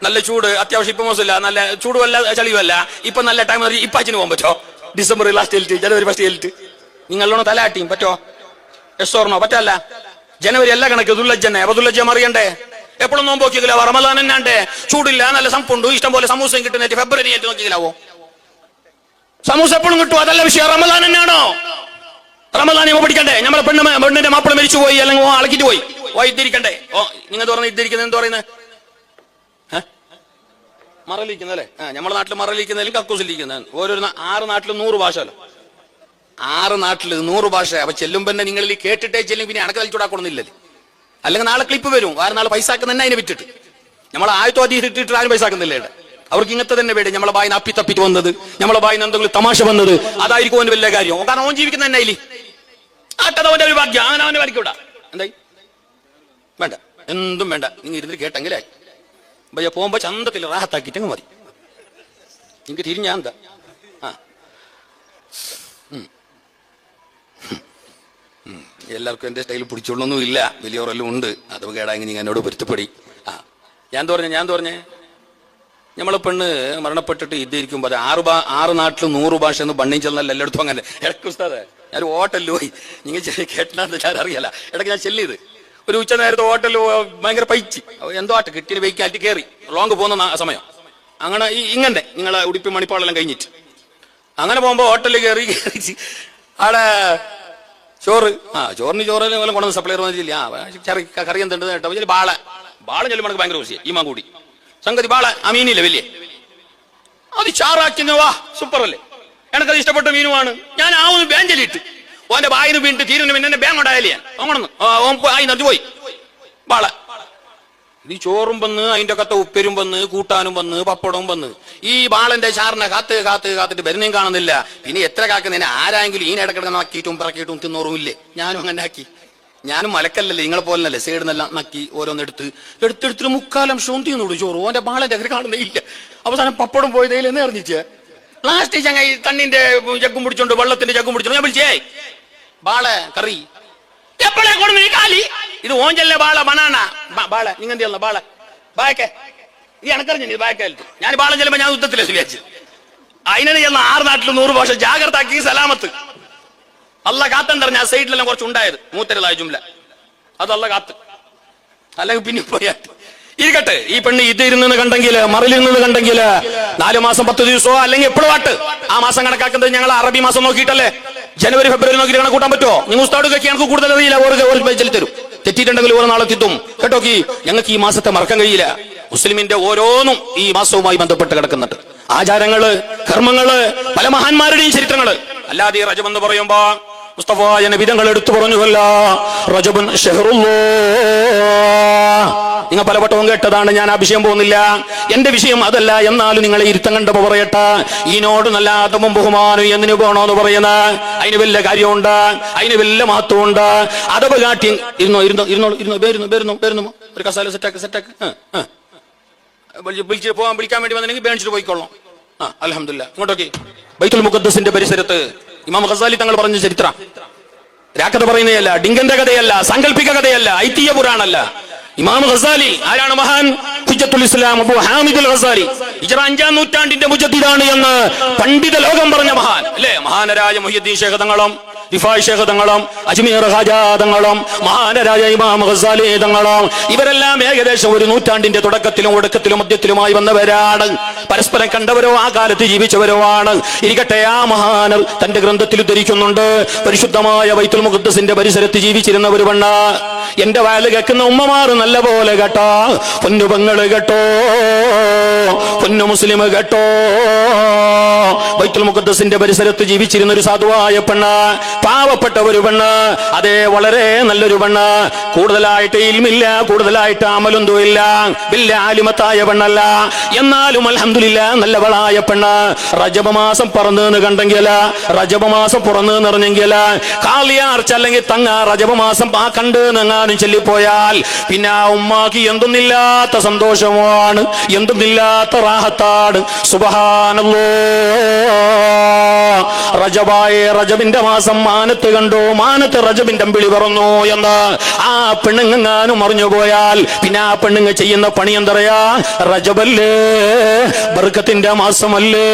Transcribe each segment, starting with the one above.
നല്ല ചൂട്, അത്യാവശ്യം ഇപ്പൊ മോശമില്ല, നല്ല ചൂടുമല്ല ചളിയുമല്ല, ഇപ്പൊ നല്ല ടൈം. ഇപ്പൊ അച്ഛന് പോകാൻ പറ്റോ? ഡിസംബർ ലാസ്റ്റ് എൽറ്റ്, ജനുവരി ഫസ്റ്റ് എൽറ്റ് നിങ്ങളോണോ തലാട്ടിയും പറ്റോ? എസ്സോർണോ? പറ്റല്ല. ജനുവരി എല്ലാ കണക്ക് ദുല്ലജ്ജന്നെ. അപ്പൊ ദുല്ലജ്ജ മറിയണ്ടേ? എപ്പോഴും നോമ്പ് നോക്കിയാലോ? റമദാൻ എന്നാണ്ടേ? ചൂടില്ല, നല്ല സംപ്പുണ്ട്, ഇഷ്ടം പോലെ സമൂസയും കിട്ടുന്ന ഫെബ്രുവരി ആയിട്ട് നോക്കിയാവോ? സമൂസ എപ്പോഴും കിട്ടും, അതല്ല വിഷയം. റമദാൻ തന്നെയാണോ? റമദാൻ പഠിക്കണ്ടേ? നമ്മളെ പെണ്ണിന്റെ മാപ്പിള മരിച്ചു പോയി, അല്ലെങ്കിൽ അളക്കിട്ട് പോയി, ഇദ്ദിരിക്കണ്ടേ? നിങ്ങൾ പറഞ്ഞ ഇദ്ദിരിക്കുന്നത് എന്താ പറയുന്നത്? മറലിരിക്കുന്നല്ലേ? നമ്മുടെ നാട്ടിൽ മറലിരിക്കുന്നതിലും കക്കൂസിലിരിക്കുന്ന ഓരോരു 6 നാട്ടിലും 100 ഭാഷ അല്ലോ. 6 നാട്ടിൽ 100 ഭാഷ. അപ്പൊ ചെല്ലുമ്പോ നിങ്ങൾ കേട്ടിട്ടേ ചെല്ലും, പിന്നെ അണക്ക് തലിച്ചൂടാക്കണമെന്നില്ലല്ലേ? അല്ലെങ്കിൽ നാളെ ക്ലിപ്പ് വരും, കാരണം നാളെ പൈസ ആക്കുന്ന തന്നെ അതിനെ വിറ്റിട്ട്. നമ്മൾ ആയത്തോ ഇട്ടിട്ട് ആരും പൈസ ആക്കുന്നില്ലേ? അവർക്ക് ഇങ്ങനത്തെ തന്നെ വേണ്ടി. നമ്മളെ ബായിന്ന് അപ്പിത്തപ്പിറ്റ് വന്നത്, നമ്മളെ ബായിന്ന് എന്തെങ്കിലും തമാശ വന്നത്, അതായിരിക്കും അവന് വലിയ കാര്യം. കാരണം ഓൻ ജീവിക്കുന്ന തന്നെ അതിൽ ആട്ടത് അവന്റെ ഒരു ഭാഗ്യം. അങ്ങനെ അവനെ വരയ്ക്കൂടാ. എന്തായി വേണ്ട, എന്തും വേണ്ട, നിങ്ങൾ ഇരുന്ന് കേട്ടെങ്കിലേ ഭയ്യ പോകുമ്പോ ചന്തത്തിൽ റാഹത്താക്കിയിട്ടങ്ങ് മതി. എനിക്ക് തിരിഞ്ഞാ എന്താ എല്ലാവർക്കും എന്റെ സ്റ്റൈൽ പിടിച്ചോളൊന്നും ഇല്ല, വലിയവരെല്ലാം ഉണ്ട്. അത് കേടായെങ്കിൽ നിങ്ങൾ എന്നോട് പൊരുത്തപ്പെടി. ഞാൻ പറഞ്ഞേ നമ്മളെ പെണ്ണ് മരണപ്പെട്ടിട്ട് ഇരിക്കുമ്പോൾ അത് 6 നാട്ടിലും 100 ഭാഷ എന്ന് ബണ്ണിയും ചെന്നല്ല എല്ലായിടത്തും അങ്ങനെ. ഇടയ്ക്ക് ഉസ്താദേ ഞാൻ ഹോട്ടലിൽ പോയി, നിങ്ങൾ കേട്ടാന്ന് ഞാൻ അറിയാല. ഇടയ്ക്ക് ഞാൻ ചെല്ലിയത് ഒരു ഉച്ച നേരത്തെ ഹോട്ടലിൽ ഭയങ്കര പൈച്ചി എന്തോ ആട്ട് കിട്ടിയ വെയ്ക്കാറ്റ് കയറി ലോങ് പോകുന്ന സമയം. അങ്ങനെ ഇങ്ങനെ നിങ്ങളെ ഉടുപ്പി മണിപ്പാളെല്ലാം കഴിഞ്ഞിട്ട് അങ്ങനെ പോകുമ്പോ ഹോട്ടലിൽ കയറി ആടെ ചോറിന് ചോറെല്ലാം കൊണ്ടുവന്ന് സപ്ലൈ വന്നിട്ടില്ല. കറി എന്തുണ്ട് കേട്ടോ? ബാള ചെല്ലുമ്പോൾ എനിക്ക് ഭയങ്കര രുചിയാണ്. ഈ മാങ്കൂടി സംഗതി ബാള ആ മീനില്ല വലിയ, അത് ചാറാക്കുന്ന വാ സൂപ്പർ അല്ലേ? എനിക്കത് ഇഷ്ടപ്പെട്ട മീനുമാണ്. ഞാൻ ആ ഒന്ന് ബാഞ്ചലിട്ട് ഓന്റെ ബായിന് വീണിട്ട് തീരുന്ന പിന്നെ എന്നെ ബാങ്ക് ഉണ്ടായാലേ ഓങ്ങണെന്ന് ആയി നച്ചു പോയി ബാള. ഇത് ചോറും വന്ന് അതിന്റെ കത്ത ഉപ്പരും വന്ന് കൂട്ടാനും വന്ന് പപ്പടവും വന്ന് ഈ ബാളന്റെ ചാറിനെ കാത്തിട്ട് വരുന്നേം കാണുന്നില്ല. പിന്നെ എത്ര കാക്കുന്നതിന് ആരായെങ്കിലും ഈ ഇടക്കിടക്ക് നക്കിയിട്ടും പിറക്കിയിട്ടും തിന്നോറുമില്ലേ? ഞാനും അങ്ങനെ ആക്കി. ഞാനും മലക്കല്ലല്ലേ നിങ്ങളെ പോലല്ലേ, സൈഡിന്നെല്ലാം നക്കി ഓരോന്നെടുത്തിട്ട് 3/4 അംശവും തീർന്നുള്ളൂ ചോറ്. ഓന്റെ ബാളന്റെ അകത്ത് കാണുന്നേ ഇല്ല. അവസാനം പപ്പടം പോയതേലെന്ന് അറിഞ്ഞിട്ട് ലാസ്റ്റ് ചങ്ങായി തണ്ണിന്റെ ജഗ്ഗും പിടിച്ചോണ്ട് വെള്ളത്തിന്റെ ജഗ്ഗും പിടിച്ചോണ്ട് ഞാൻ വിളിച്ചേ ബാള കറി എപ്പോഴേ കൊടുന്നു കാലി. ഇത് ഓഞ്ചല്ലേ ബാള ബനാന ബാള നിങ്ങ ബാള ബായക്കെ ഈ എനക്കറിഞ്ഞു ബായക്കാലത്ത് ഞാൻ ബാളം ചെല്ലുമ്പോ ഞാൻ യുദ്ധത്തിലെ വിചാരിച്ചു. അതിനെ ചെന്ന 6 നാട്ടിൽ 100 ഭാഷ ജാഗ്രത ആക്കി സലാമത്ത് അല്ല കാത്തണ്ടറിഞ്ഞ ആ സൈഡിലെല്ലാം കുറച്ച് ഉണ്ടായത് മൂത്തരതായ ജുംല അത് അല്ല കാത്ത്. അല്ലെങ്കിൽ പിന്നെ പോയാട്ട് ഇരിക്കട്ടെ. ഈ പെണ്ണ് ഇത് ഇരുന്ന് കണ്ടെങ്കിൽ മറിലിരുന്നത് കണ്ടെങ്കിൽ 4 മാസം 10 ദിവസമോ അല്ലെങ്കിൽ എപ്പോഴും ആട്ട് ആ മാസം കണക്കാക്കുന്നത് ഞങ്ങൾ അറബി മാസം നോക്കിയിട്ടല്ലേ, ജനുവരി ഫെബ്രുവരി നോക്കിയിട്ട് കണക്കൂട്ടാൻ പറ്റുമോ? നിങ്ങൾ ഉസ്താദൊക്കെ എനിക്ക് കൂടുതൽ അറിയില്ല. ഒരു തരും തെറ്റിയിട്ടുണ്ടെങ്കിൽ ഓരോ നാളെ തിത്തും കേട്ടോക്കി. ഞങ്ങൾക്ക് ഈ മാസത്തെ മറക്കാൻ കഴിയില്ല. മുസ്ലിമിന്റെ ഓരോന്നും ഈ മാസവുമായി ബന്ധപ്പെട്ട് കിടക്കുന്നുണ്ട്. ആചാരങ്ങള്, കർമ്മങ്ങള്, പല മഹാന്മാരുടെയും ചരിത്രങ്ങള്. അല്ലാതെ ഈ റജബ് എന്ന് പറയുമ്പോ മുസ്തഫായ നബി തങ്ങൾ എടുത്തു പറഞ്ഞുവല്ല, റജബുൻ ഷഹ്റുല്ലാഹ്. നിങ്ങൾ പലവട്ടവും കേട്ടതാണ്, ഞാൻ ആ വിഷയം പോകുന്നില്ല. എന്റെ വിഷയം അതല്ല. എന്നാലും നിങ്ങളെ ഇരുത്തം കണ്ടപ്പോ പറയട്ടെ, ഈനോട് നല്ല ആദമും ബഹുമാനും എന്തിനു പോകണോന്ന് പറയുന്ന അതിന് വല്ല കാര്യമുണ്ട്, അതിന് വല്ല മഹത്വമുണ്ട്. അതവ് കാട്ടി ഇരുന്നോ ഒരു കസാല സെറ്റാക്ക് വിളിക്കാൻ വേണ്ടി വന്നെങ്കിൽ ബേണിച്ചിട്ട് പോയിക്കൊള്ളാം. അൽഹംദുലില്ലാഹ്. ഇങ്ങോട്ടോക്കെ ബൈത്തുൽ മുഖദ്ദസിന്റെ പരിസരത്ത് ഇമാം ഖസാലി തങ്ങൾ പറഞ്ഞ ചരിത്രം രാക്കഥ പറയുന്നതല്ല, ഡിങ്കന്റെ കഥയല്ല, സാങ്കല്പിക കഥയല്ല, ഐതിഹ്യ പുരാണല്ല. ഇമാം ഖസാലി ആരാണ്? മഹാൻ ഹുജ്ജത്തുൽ ഇസ്ലാം അബൂ ഹാമിദുൽ ഖസാലി. ഹിജ്റ 5-ാം നൂറ്റാണ്ടിന്റെ മുജദ്ദിദാണ് എന്ന് പണ്ഡിത ലോകം പറഞ്ഞ മഹാൻ അല്ലേ? മഹാനരായ മുഹ്യിദ്ദീൻ ശൈഖ് തങ്ങളും റിഫായി ശൈഖ് തങ്ങളും അജ്മീർ ഖാജാ തങ്ങളും മഹാനരായ ഇമാം ഖസാലി തങ്ങളും ഇവരെല്ലാം ഏകദേശം ഒരു നൂറ്റാണ്ടിന്റെ തുടക്കത്തിലും ഒടുക്കത്തിലും മധ്യത്തിലുമായി വന്നവരാണ്. പരസ്പരം കണ്ടവരോ ആ കാലത്ത് ജീവിച്ചവരോ ആണ്. ഇരിക്കട്ടെ, ആ മഹാനർ തന്റെ ഗ്രന്ഥത്തിൽ ഉദ്ധരിക്കുന്നുണ്ട്, പരിശുദ്ധമായ ബൈത്തുൽ മുഖദ്ദസിന്റെ പരിസരത്ത് ജീവിച്ചിരുന്ന ഒരു പെണ്ണ്. എന്റെ വയല് കേൾക്കുന്ന ഉമ്മമാർ നല്ല പോലെ കേട്ടോ, പൊന്നു പെങ്ങള് കേട്ടോ, പൊന്നു മുസ്ലിം കേട്ടോ, ബൈത്തുൽ മുഖദ്ദസിന്റെ പരിസരത്ത് ജീവിച്ചിരുന്ന ഒരു സാധുവായ പെണ്ണ്, പാവപ്പെട്ട ഒരു പെണ്ണ്. അതേ, വളരെ നല്ലൊരു പെണ്ണ്. കൂടുതലായിട്ട് ഇൽമില്ല, കൂടുതലായിട്ട് അമലൊന്നും ഇല്ല, വലിയ ആലിമത്തായ പെണ്ണല്ല. എന്നാലും അൽഹംദുലില്ലാ നല്ലവളായ പെണ്ണ്. റജബ് മാസം പറന്ന് കണ്ടെങ്കിൽ, റജബ് മാസം പുറന്ന് നിറഞ്ഞെങ്കിൽ, കാളിയാർച്ച അല്ലെങ്കിൽ തങ്ങ റജബ് മാസം ആ കണ്ട് എങ്ങാനും ചൊല്ലിപ്പോയാൽ പിന്നെ ആ ഉമ്മാക്ക് എന്തൊന്നില്ലാത്ത സന്തോഷമാണ്, എന്തൊന്നില്ലാത്ത റാഹത്താണ്. സുബ്ഹാനല്ലാഹ്. റജബായ റജബിന്റെ മാസം മാനത്ത് കണ്ടു, മാനത്ത് റജബിന്റെ അമ്പിളി പറന്നു എന്ന് ആ പെണ്ണുങ്ങാനും അറിഞ്ഞു പോയാൽ പിന്നെ ആ പെണ്ണുങ്ങ ചെയ്യുന്ന പണി എന്തറിയാ? റജബല്ലേ, ബർക്കത്തിന്റെ മാസമല്ലേ,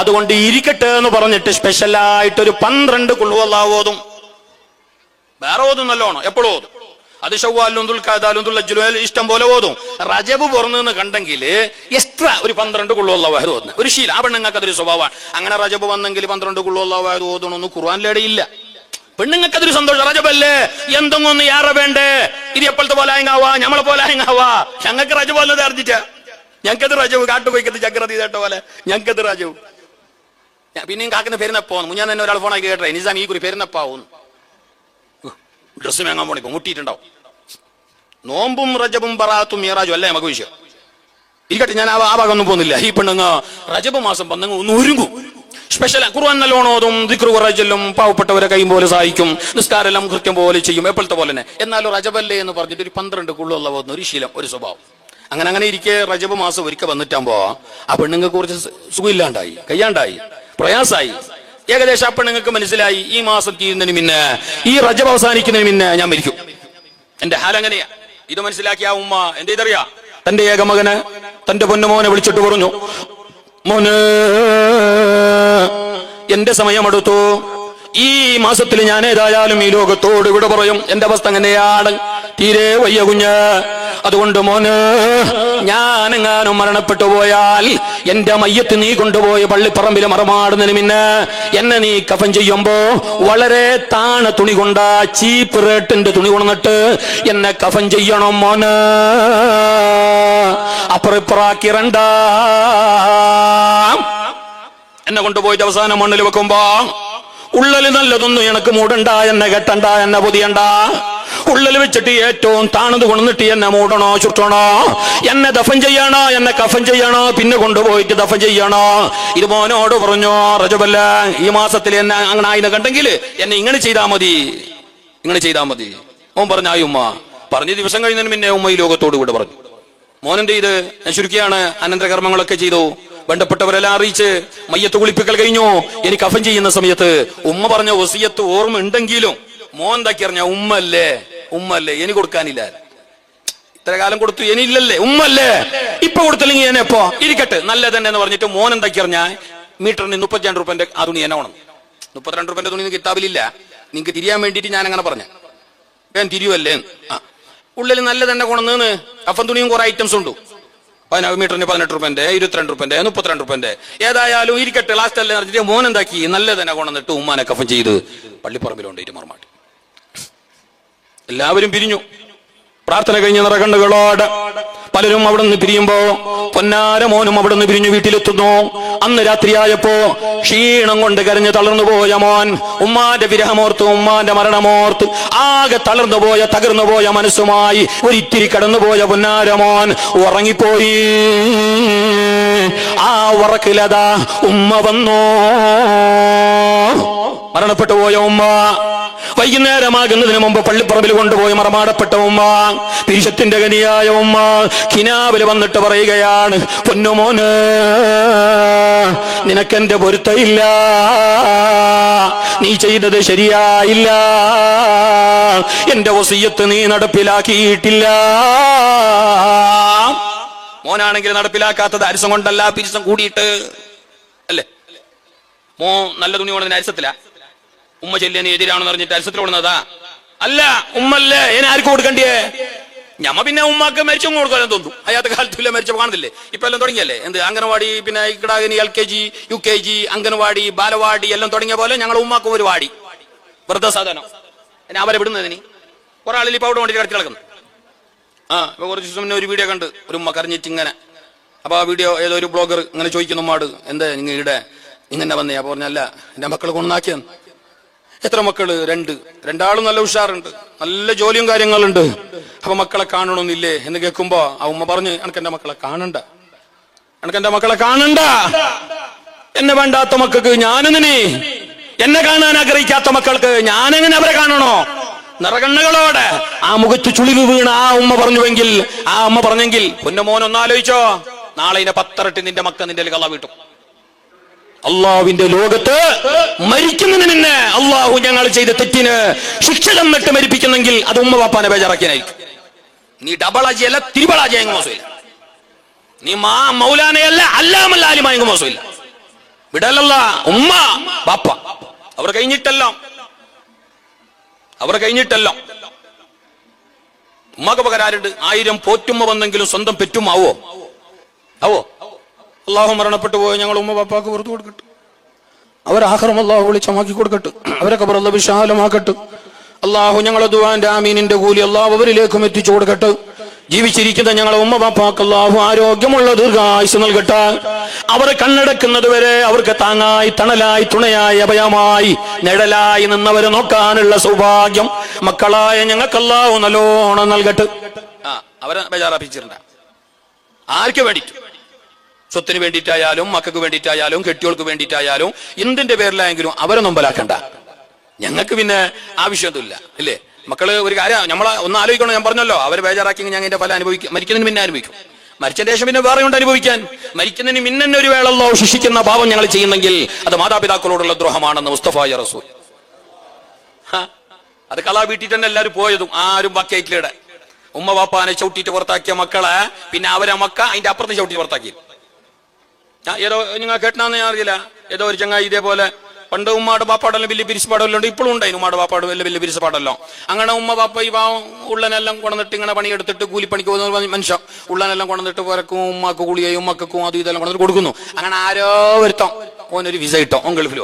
അതുകൊണ്ട് ഇരിക്കട്ടെ എന്ന് പറഞ്ഞിട്ട് സ്പെഷ്യലായിട്ടൊരു 12 ഖുൽഹുവല്ലാഹു ഓതും. വേറെ ഓതും നല്ലോണം, എപ്പോഴും ഓതും. അത് ശവ്വാലും ദുൽഖഅദാലും ദുൽഹജ്ജിലും ഇഷ്ടം പോലെ ഓതും. റജബ് പുറന്ന് കണ്ടെങ്കിൽ എക്സ്ട്രാ ഒരു 12 ഖുൽഹുവല്ലാഹു അഹദ് ഓതുന്നത് ഒരു ശീലം. ആ പെണ്ണുങ്ങൾക്ക് അതൊരു സ്വഭാവമാണ്. അങ്ങനെ റജബ് വന്നെങ്കിൽ 12 ഖുൽഹുവല്ലാഹു അഹദ് ഓതണമെന്ന് ഖുർആനിലിടയില്ല. പെണ്ണുങ്ങൾക്ക് അതൊരു സന്തോഷം. റജബല്ലേ, എന്തെങ്കിലും യാറെ വേണ്ടേ, ഇത് എപ്പോഴത്തെ പോലെ ആവാ, ഞമ്മളെ പോലെ ആവാ. ഞങ്ങൾക്ക് റജബ് വന്നത് അറിഞ്ഞിട്ടാ, ഞങ്ങൾക്കത് റജബ് കാട്ടുപോയിക്കത് ചക്രതി കേട്ട പോലെ ഞങ്ങൾക്കത് റജബ്. പിന്നെയും കാക്കുന്ന പെരുന്നപ്പാവും. ഞാൻ തന്നെ ഒരാൾ ഫോണാക്കി കേട്ടെ, നിസാം ഈ കുറി പെരുന്നപ്പാവും ഡ്രസ്സ് വാങ്ങാൻ പോണിപ്പോ മുട്ടിയിട്ടുണ്ടാവും. നോമ്പും റജബും ബറാത്തും മിറാജും അല്ലേ നമുക്ക് വിഷയം. ഇരിക്കട്ടെ, ഞാൻ ആ ഭാഗം ഒന്നും പോകുന്നില്ല. ഈ പെണ്ണുങ്ങ റജബ് മാസം വന്നെങ്കിൽ ഒന്ന് ഒരുങ്ങും. സ്പെഷ്യൽ ഖുർആൻ നല്ലോണം ഓതും, ദിക്ർ കുറച്ചെല്ലും, പാവപ്പെട്ടവരെ കൈ പോലെ സഹായിക്കും, നിസ്കാരെല്ലാം കൃത്യം പോലെ ചെയ്യും, എപ്പോഴത്തെ പോലെ തന്നെ. എന്നാലും റജബല്ലേ എന്ന് പറഞ്ഞിട്ട് ഒരു 12 ഖുൽഹുവല്ലാഹു ഓതുന്ന ഒരു ശീലം, ഒരു സ്വഭാവം. അങ്ങനെ ഇരിക്കെ റജബ് മാസം ഒരിക്കൽ വന്നിട്ടാകുമ്പോ ആ പെണ്ണുങ്ങൾക്ക് കുറച്ച് സുഖമില്ലാണ്ടായി, കയ്യാണ്ടായി, പ്രയാസായി. ഏകദേശം ആ പെണ്ണുങ്ങൾക്ക് മനസ്സിലായി ഈ മാസം തീരുന്നതിന് മുന്നേ, ഈ റജബ് അവസാനിക്കുന്നതിന് മുന്നേ ഞാൻ മരിക്കും, എന്റെ ഹാലങ്ങനെയാ. ഇത് മനസ്സിലാക്കിയ ആ ഉമ്മ എന്ത് ചെയ്തറിയാ? തന്റെ ഏകമകന്, തന്റെ പൊന്നുമോനെ വിളിച്ചിട്ട് പറഞ്ഞു, മോന്, എന്റെ സമയമെടുത്തു. ഈ മാസത്തിൽ ഞാൻ ഏതായാലും ഈ ലോകത്തോട് ഇവിടെ പറയും. എന്റെ അവസ്ഥ അങ്ങനെയാണ്, തീരെ വയ്യ കുഞ്ഞ്. അതുകൊണ്ട് മോന്, ഞാനെങ്ങാനും മരണപ്പെട്ടു പോയാൽ എന്റെ മയ്യത്ത് നീ കൊണ്ടുപോയി പള്ളിപ്പറമ്പിൽ മറമാടുന്നതിന് മുന്നേ എന്നെ നീ കഫൻ ചെയ്യുമ്പോ വളരെ താണ തുണി കൊണ്ടാ, ചീപ്പ് റേറ്റിന്റെ തുണി കൊണ്ടിട്ട് എന്നെ കഫൻ ചെയ്യണം മോന്. അപ്പുറപ്പുറാക്കിരണ്ട. എന്നെ കൊണ്ടുപോയിട്ട് അവസാനം മണ്ണിൽ വെക്കുമ്പോ ഉള്ളല് നല്ലതൊന്നും എനക്ക് മൂടണ്ട, എന്നെ കെട്ടണ്ട, എന്നെ പൊതിയണ്ട. ഉള്ളിൽ വെച്ചിട്ട് ഏറ്റവും താണത് കൊണ്ടിട്ട് എന്നെ മൂടണോ, ചുറ്റണോ, എന്നെ ദഫൻ ചെയ്യണോ, എന്നെ കഫൻ ചെയ്യണോ, പിന്നെ കൊണ്ടുപോയിട്ട് ദഫൻ ചെയ്യണോ. ഇത് മോനോട് പറഞ്ഞു, റജബല്ല ഈ മാസത്തിൽ എന്നെ അങ്ങനെ ആയിനെ കണ്ടെങ്കിൽ എന്നെ ഇങ്ങനെ ചെയ്താൽ മതി, ഇങ്ങനെ ചെയ്താൽ മതി. മോൻ പറഞ്ഞായി ഉമ്മ. പറഞ്ഞ ദിവസം കഴിഞ്ഞതിന് പിന്നെ ഉമ്മ ഈ ലോകത്തോട് കൂടെ പറഞ്ഞു. മോനെന്ത് ചെയ്ത്, ഞാൻ ചുരുക്കിയാണ്, അനന്തരകർമ്മങ്ങളൊക്കെ ചെയ്തു, ബന്ധപ്പെട്ടവരെല്ലാം അറിയിച്ച് മയ്യത്ത് കുളിപ്പിക്കൽ കഴിഞ്ഞു. എനിക്ക് കഫൻ ചെയ്യുന്ന സമയത്ത് ഉമ്മ പറഞ്ഞ വസിയത്ത് ഓർമ്മ ഉണ്ടെങ്കിലും മോൻ എന്താക്കി അറിഞ്ഞ, ഉമ്മല്ലേ, ഉമ്മല്ലേ, എനിക്ക് കൊടുക്കാനില്ല, ഇത്ര കാലം കൊടുത്തു, എനിയില്ലല്ലേ, ഉമ്മല്ലേ, ഇപ്പൊ കൊടുത്തില്ലെങ്കിൽ എന്നെ എപ്പോ ഇരിക്കട്ടെ നല്ല തന്നെ എന്ന് പറഞ്ഞിട്ട് മോൻ എന്താക്കി അറിഞ്ഞ, മീറ്ററിന് 32 രൂപന്റെ ആ തുണി എന്നെ വേണം. 32 രൂപന്റെ തുണി കിതാബിലില്ല, നിങ്ങക്ക് തിരിയാൻ വേണ്ടിയിട്ട് ഞാൻ അങ്ങനെ പറഞ്ഞ, ഞാൻ തിരിയുവല്ലേ. ഉള്ളിൽ നല്ല തന്നെ കൊണ്ടുവന്ന് കഫൻ തുണിയും കുറെ ഐറ്റംസ് ഉണ്ട്. മീറ്ററിന് 18 രൂപന്റെ, 22 രൂപന്റെ, 32 രൂപന്റെ, ഏതായാലും ഇരിക്കട്ടെ. ലാസ്റ്റ് അല്ലേ പറഞ്ഞിട്ട് മോൻ എന്താക്കി, നല്ല തന്നെ കൊണ്ടുവന്നിട്ട് ഉമ്മാനെ കഫൻ ചെയ്ത് പള്ളിപ്പറമ്പിലുണ്ടായിട്ട് മറമാട്ടി. എല്ലാവരും പിരിഞ്ഞു. പ്രാർത്ഥന കഴിഞ്ഞ നിറകണ്ണുകളോട് പലരും അവിടെ നിന്ന് പിരിയുമ്പോ പൊന്നാര മോനും അവിടെ നിന്ന് പിരിഞ്ഞു വീട്ടിലെത്തുന്നു. അന്ന് രാത്രിയായപ്പോ ക്ഷീണം കൊണ്ട് കരഞ്ഞ് തളർന്നു പോയ മോൻ ഉമ്മാന്റെ വിരഹമോർത്ത്, ഉമ്മാന്റെ മരണമോർത്ത് ആകെ തളർന്നു പോയ, തകർന്നു പോയ മനസ്സുമായി ഒരിത്തിരി കടന്നുപോയ പൊന്നാര മോൻ ഉറങ്ങിപ്പോയി. ആ ഉറക്കിലതാ ഉമ്മ വന്നു, മരണപ്പെട്ടു പോയ ഉമ്മ. വൈകുന്നേരമാകുന്നതിന് മുമ്പ് പള്ളിപ്പറമ്പിൽ കൊണ്ടുപോയി മറമാടപ്പെട്ട ഉമ്മ, പിരിശത്തിന്റെ കനിയായ ഉമ്മ കിനാവിൽ വന്നിട്ട് പറയുകയാണ്, പൊന്നുമോന്, നിനക്കെന്റെ പൊരുത്തയില്ല, നീ ചെയ്തത് ശരിയായില്ല, എന്റെ വസിയത്ത് നീ നടപ്പിലാക്കിയിട്ടില്ല. മോനാണെങ്കിൽ നടപ്പിലാക്കാത്തത് അരിസം കൊണ്ടല്ല, പിരിസം കൂടിയിട്ട് അല്ലേ. മോ നല്ല തുണി കൊണ്ടതിന് അരിസത്തില, ഉമ്മ ചെല്ലിന് എതിരാണെന്ന് പറഞ്ഞിട്ട് അരിസത്തിൽ കൊടുന്നതാ അല്ല. ഉമ്മല്ലേ എന്നെ ആർക്ക് കൊടുക്കണ്ടേ? ഞമ്മ പിന്നെ ഉമ്മാക്ക് മരിച്ചും കൊടുക്കാൻ തോന്നും. അയാത്ത കാലത്തില്ല മരിച്ചപ്പോ കാണുന്നില്ലേ, ഇപ്പൊ എല്ലാം തുടങ്ങിയല്ലേ. എന്ത് അംഗനവാടി, പിന്നെ ഇക്കടാകനി LKG UKG അംഗനവാടി, ബാലവാടി എല്ലാം തുടങ്ങിയ പോലെ ഞങ്ങൾ ഉമ്മാക്കും ഒരു വാടി, വൃദ്ധസാധനം. അവരെ വിടുന്നതിന് കുറെ ആളിൽ ഇപ്പൊ അവിടെ വേണ്ടി കിടത്തി കിടക്കുന്നു. ഇപ്പൊ കുറച്ച് ദിവസം മുന്നേ ഒരു വീഡിയോ കണ്ട്, ഒരു ഉമ്മ കരഞ്ഞിട്ട് ഇങ്ങനെ. അപ്പൊ ആ വീഡിയോ ഏതോ ഒരു ബ്ലോഗർ ഇങ്ങനെ ചോദിക്കുന്നു ഉമ്മാട്, എന്താ നിങ്ങൾ ഇവിടെ ഇങ്ങനെ വന്നേ? അപ്പൊ പറഞ്ഞല്ല, എന്റെ മക്കളെ കൊണ്ടാക്കിയെന്ന്. എത്ര മക്കള്? 2. രണ്ടാളും നല്ല ഉഷാറുണ്ട്, നല്ല ജോലിയും കാര്യങ്ങളുണ്ട്. അപ്പൊ മക്കളെ കാണണമെന്നില്ലേ എന്ന് കേൾക്കുമ്പോ ആ ഉമ്മ പറഞ്ഞ്, എനക്കെന്റെ മക്കളെ കാണണ്ട, എനക്കെന്റെ മക്കളെ കാണണ്ട, എന്നെ വേണ്ടാത്ത മക്കൾക്ക് ഞാനെങ്ങനെ, എന്നെ കാണാൻ ആഗ്രഹിക്കാത്ത മക്കൾക്ക് ഞാനെങ്ങനെ അവരെ കാണണോ? നിറകണ്ണുകളോടെ ആ മുഖത്ത് ചുളിവ് വീണ ആ ഉമ്മ പറഞ്ഞുവെങ്കിൽ, ആ അമ്മ പറഞ്ഞെങ്കിൽ, പൊന്നു മോൻ ഒന്നാലോചിച്ചോ, നാളെ 10 നിന്റെ മക്ക നിന്റെ കള്ള വീട്ടും. അള്ളാഹുവിന്റെ ലോകത്ത് മരിക്കുന്നതിന് മുന്നേ അള്ളാഹു ഞങ്ങൾ ചെയ്ത തെറ്റിന് ശിക്ഷ തന്നിട്ട് മരിപ്പിക്കുന്നെങ്കിൽ അത് ഉമ്മ വാപ്പാനെ ബേജാറാക്കിയായിരിക്കും. നീ ഡബിൾ അജയല്ല, തിരുബിൾ അജയെങ്കിൽ മോശമില്ല. നീ മൗലാനയല്ല, അല്ലാമല്ലാലിമായെങ്കിൽ മോശമില്ല. വിടലല്ല ഉമ്മ ബാപ്പ, അവർ കഴിഞ്ഞിട്ടല്ലോ. ഉമ്മക്ക് പകരാറുണ്ട്. 1000 പോറ്റുമ്മ വന്നെങ്കിലും സ്വന്തം പെറ്റുമാവോ? അള്ളാഹു മരണപ്പെട്ടു പോയ ഞങ്ങൾ ഉമ്മ പാപ്പാക്ക് പുറത്തു കൊടുക്കട്ടെ. അവർ ആഖിറം അള്ളാഹു വിളിച്ചമാക്കി കൊടുക്കട്ടെ. അവരെ ഖബർ അല്ലാഹു വിശാലമാക്കട്ടെ. അള്ളാഹു ഞങ്ങളെ ദുആന്റെ ആമീനിന്റെ കൂലി അള്ളാഹു അവരിലേക്കും എത്തിച്ചു കൊടുക്കട്ടെ. ജീവിച്ചിരിക്കുന്ന ഞങ്ങളെ ഉമ്മ പാപ്പാക്ക് അള്ളാഹു ആരോഗ്യമുള്ള ദീർഘായുസ് നൽകട്ടെ. അവർ കണ്ണടക്കുന്നത് വരെ അവർക്ക് താങ്ങായി, തണലായി, തുണയായി, അഭയമായി, നിഴലായി നിന്നവരെ നോക്കാനുള്ള സൗഭാഗ്യം മക്കളായ ഞങ്ങൾക്ക് അള്ളാഹു നല്ലോണം നൽകട്ടെ. അവരെ ബേജാറാപ്പിച്ചിട്ടുണ്ട്. ആർക്ക് വേണ്ടിയിട്ട്? സ്വത്തിന് വേണ്ടിയിട്ടായാലും, മക്കൾക്ക് വേണ്ടിയിട്ടായാലും, കെട്ടിയോൾക്ക് വേണ്ടിയിട്ടായാലും, എന്തിന്റെ പേരിലായെങ്കിലും അവരെ നൊമ്പലാക്കണ്ട. ഞങ്ങൾക്ക് പിന്നെ ആവശ്യമൊന്നുമില്ല, ഇല്ലേ? മക്കള് ഒരു കാര്യം നമ്മൾ ഒന്ന് ആലോചിക്കണം. ഞാൻ പറഞ്ഞല്ലോ, അവരെ ബേജാറാക്കി ഞങ്ങൾ ഇതിന്റെ ഫലം അനുഭവിക്കും. മരിക്കുന്നതിന് പിന്നെ അനുഭവിക്കും. മരിച്ചതിന് ശേഷം പിന്നെ വേറെ ഉണ്ട് അനുഭവിക്കാൻ. മരിക്കുന്നതിന് മിന്നെ ഒരു വേള അല്ലാഹു ശിക്ഷിക്കുന്ന പാപം ഞങ്ങൾ ചെയ്യുന്നെങ്കിൽ അത് മാതാപിതാക്കളോടുള്ള ദ്രോഹമാണെന്ന് മുസ്തഫായ റസൂൽ. അത് കളാ വീട്ടിൽ തന്നെ എല്ലാവരും പോയതും ആരും ബക്കറ്റിലിടെ ഉമ്മ വാപ്പാനെ ചവിട്ടിയിട്ട് പുറത്താക്കിയ മക്കളെ പിന്നെ അവരെ മക്ക അതിന്റെ അപ്പുറത്ത് ചവിട്ടിട്ട് പുറത്താക്കി. ഏതോ നിങ്ങൾ കേട്ടാന്ന് ഞാൻ അറിയില്ല, ഏതോ ഒരു ചങ്ങായി ഇതേപോലെ പണ്ട് ഉമ്മാട് പാപ്പാടെല്ലാം വലിയ പിരിച്ചുപാടെല്ലാം ഉണ്ട്. ഇപ്പോഴും ഉണ്ടായി ഉമ്മാട് പാപ്പാട് വലിയ പിരിച്ചുപാടെല്ലാം. അങ്ങനെ ഉമ്മ പാപ്പ ഈ ഉള്ളനെല്ലാം കൊണ്ടുവന്നിട്ട് ഇങ്ങനെ പണിയെടുത്തിട്ട് കൂലിപ്പണിക്ക് പോകുന്ന മനുഷ്യ ഉള്ളനെല്ലാം കൊണ്ടുവന്നിട്ട് പുരക്കും ഉമ്മാക്ക് കുളിയും ഉമ്മക്കും അതും ഇതെല്ലാം കൊണ്ടുവന്നിട്ട് കൊടുക്കുന്നു. അങ്ങനെ ആരോ വരുത്തോ ഓനൊരു വിസ ഇട്ടോ ഓൻ ഗൾഫിൽ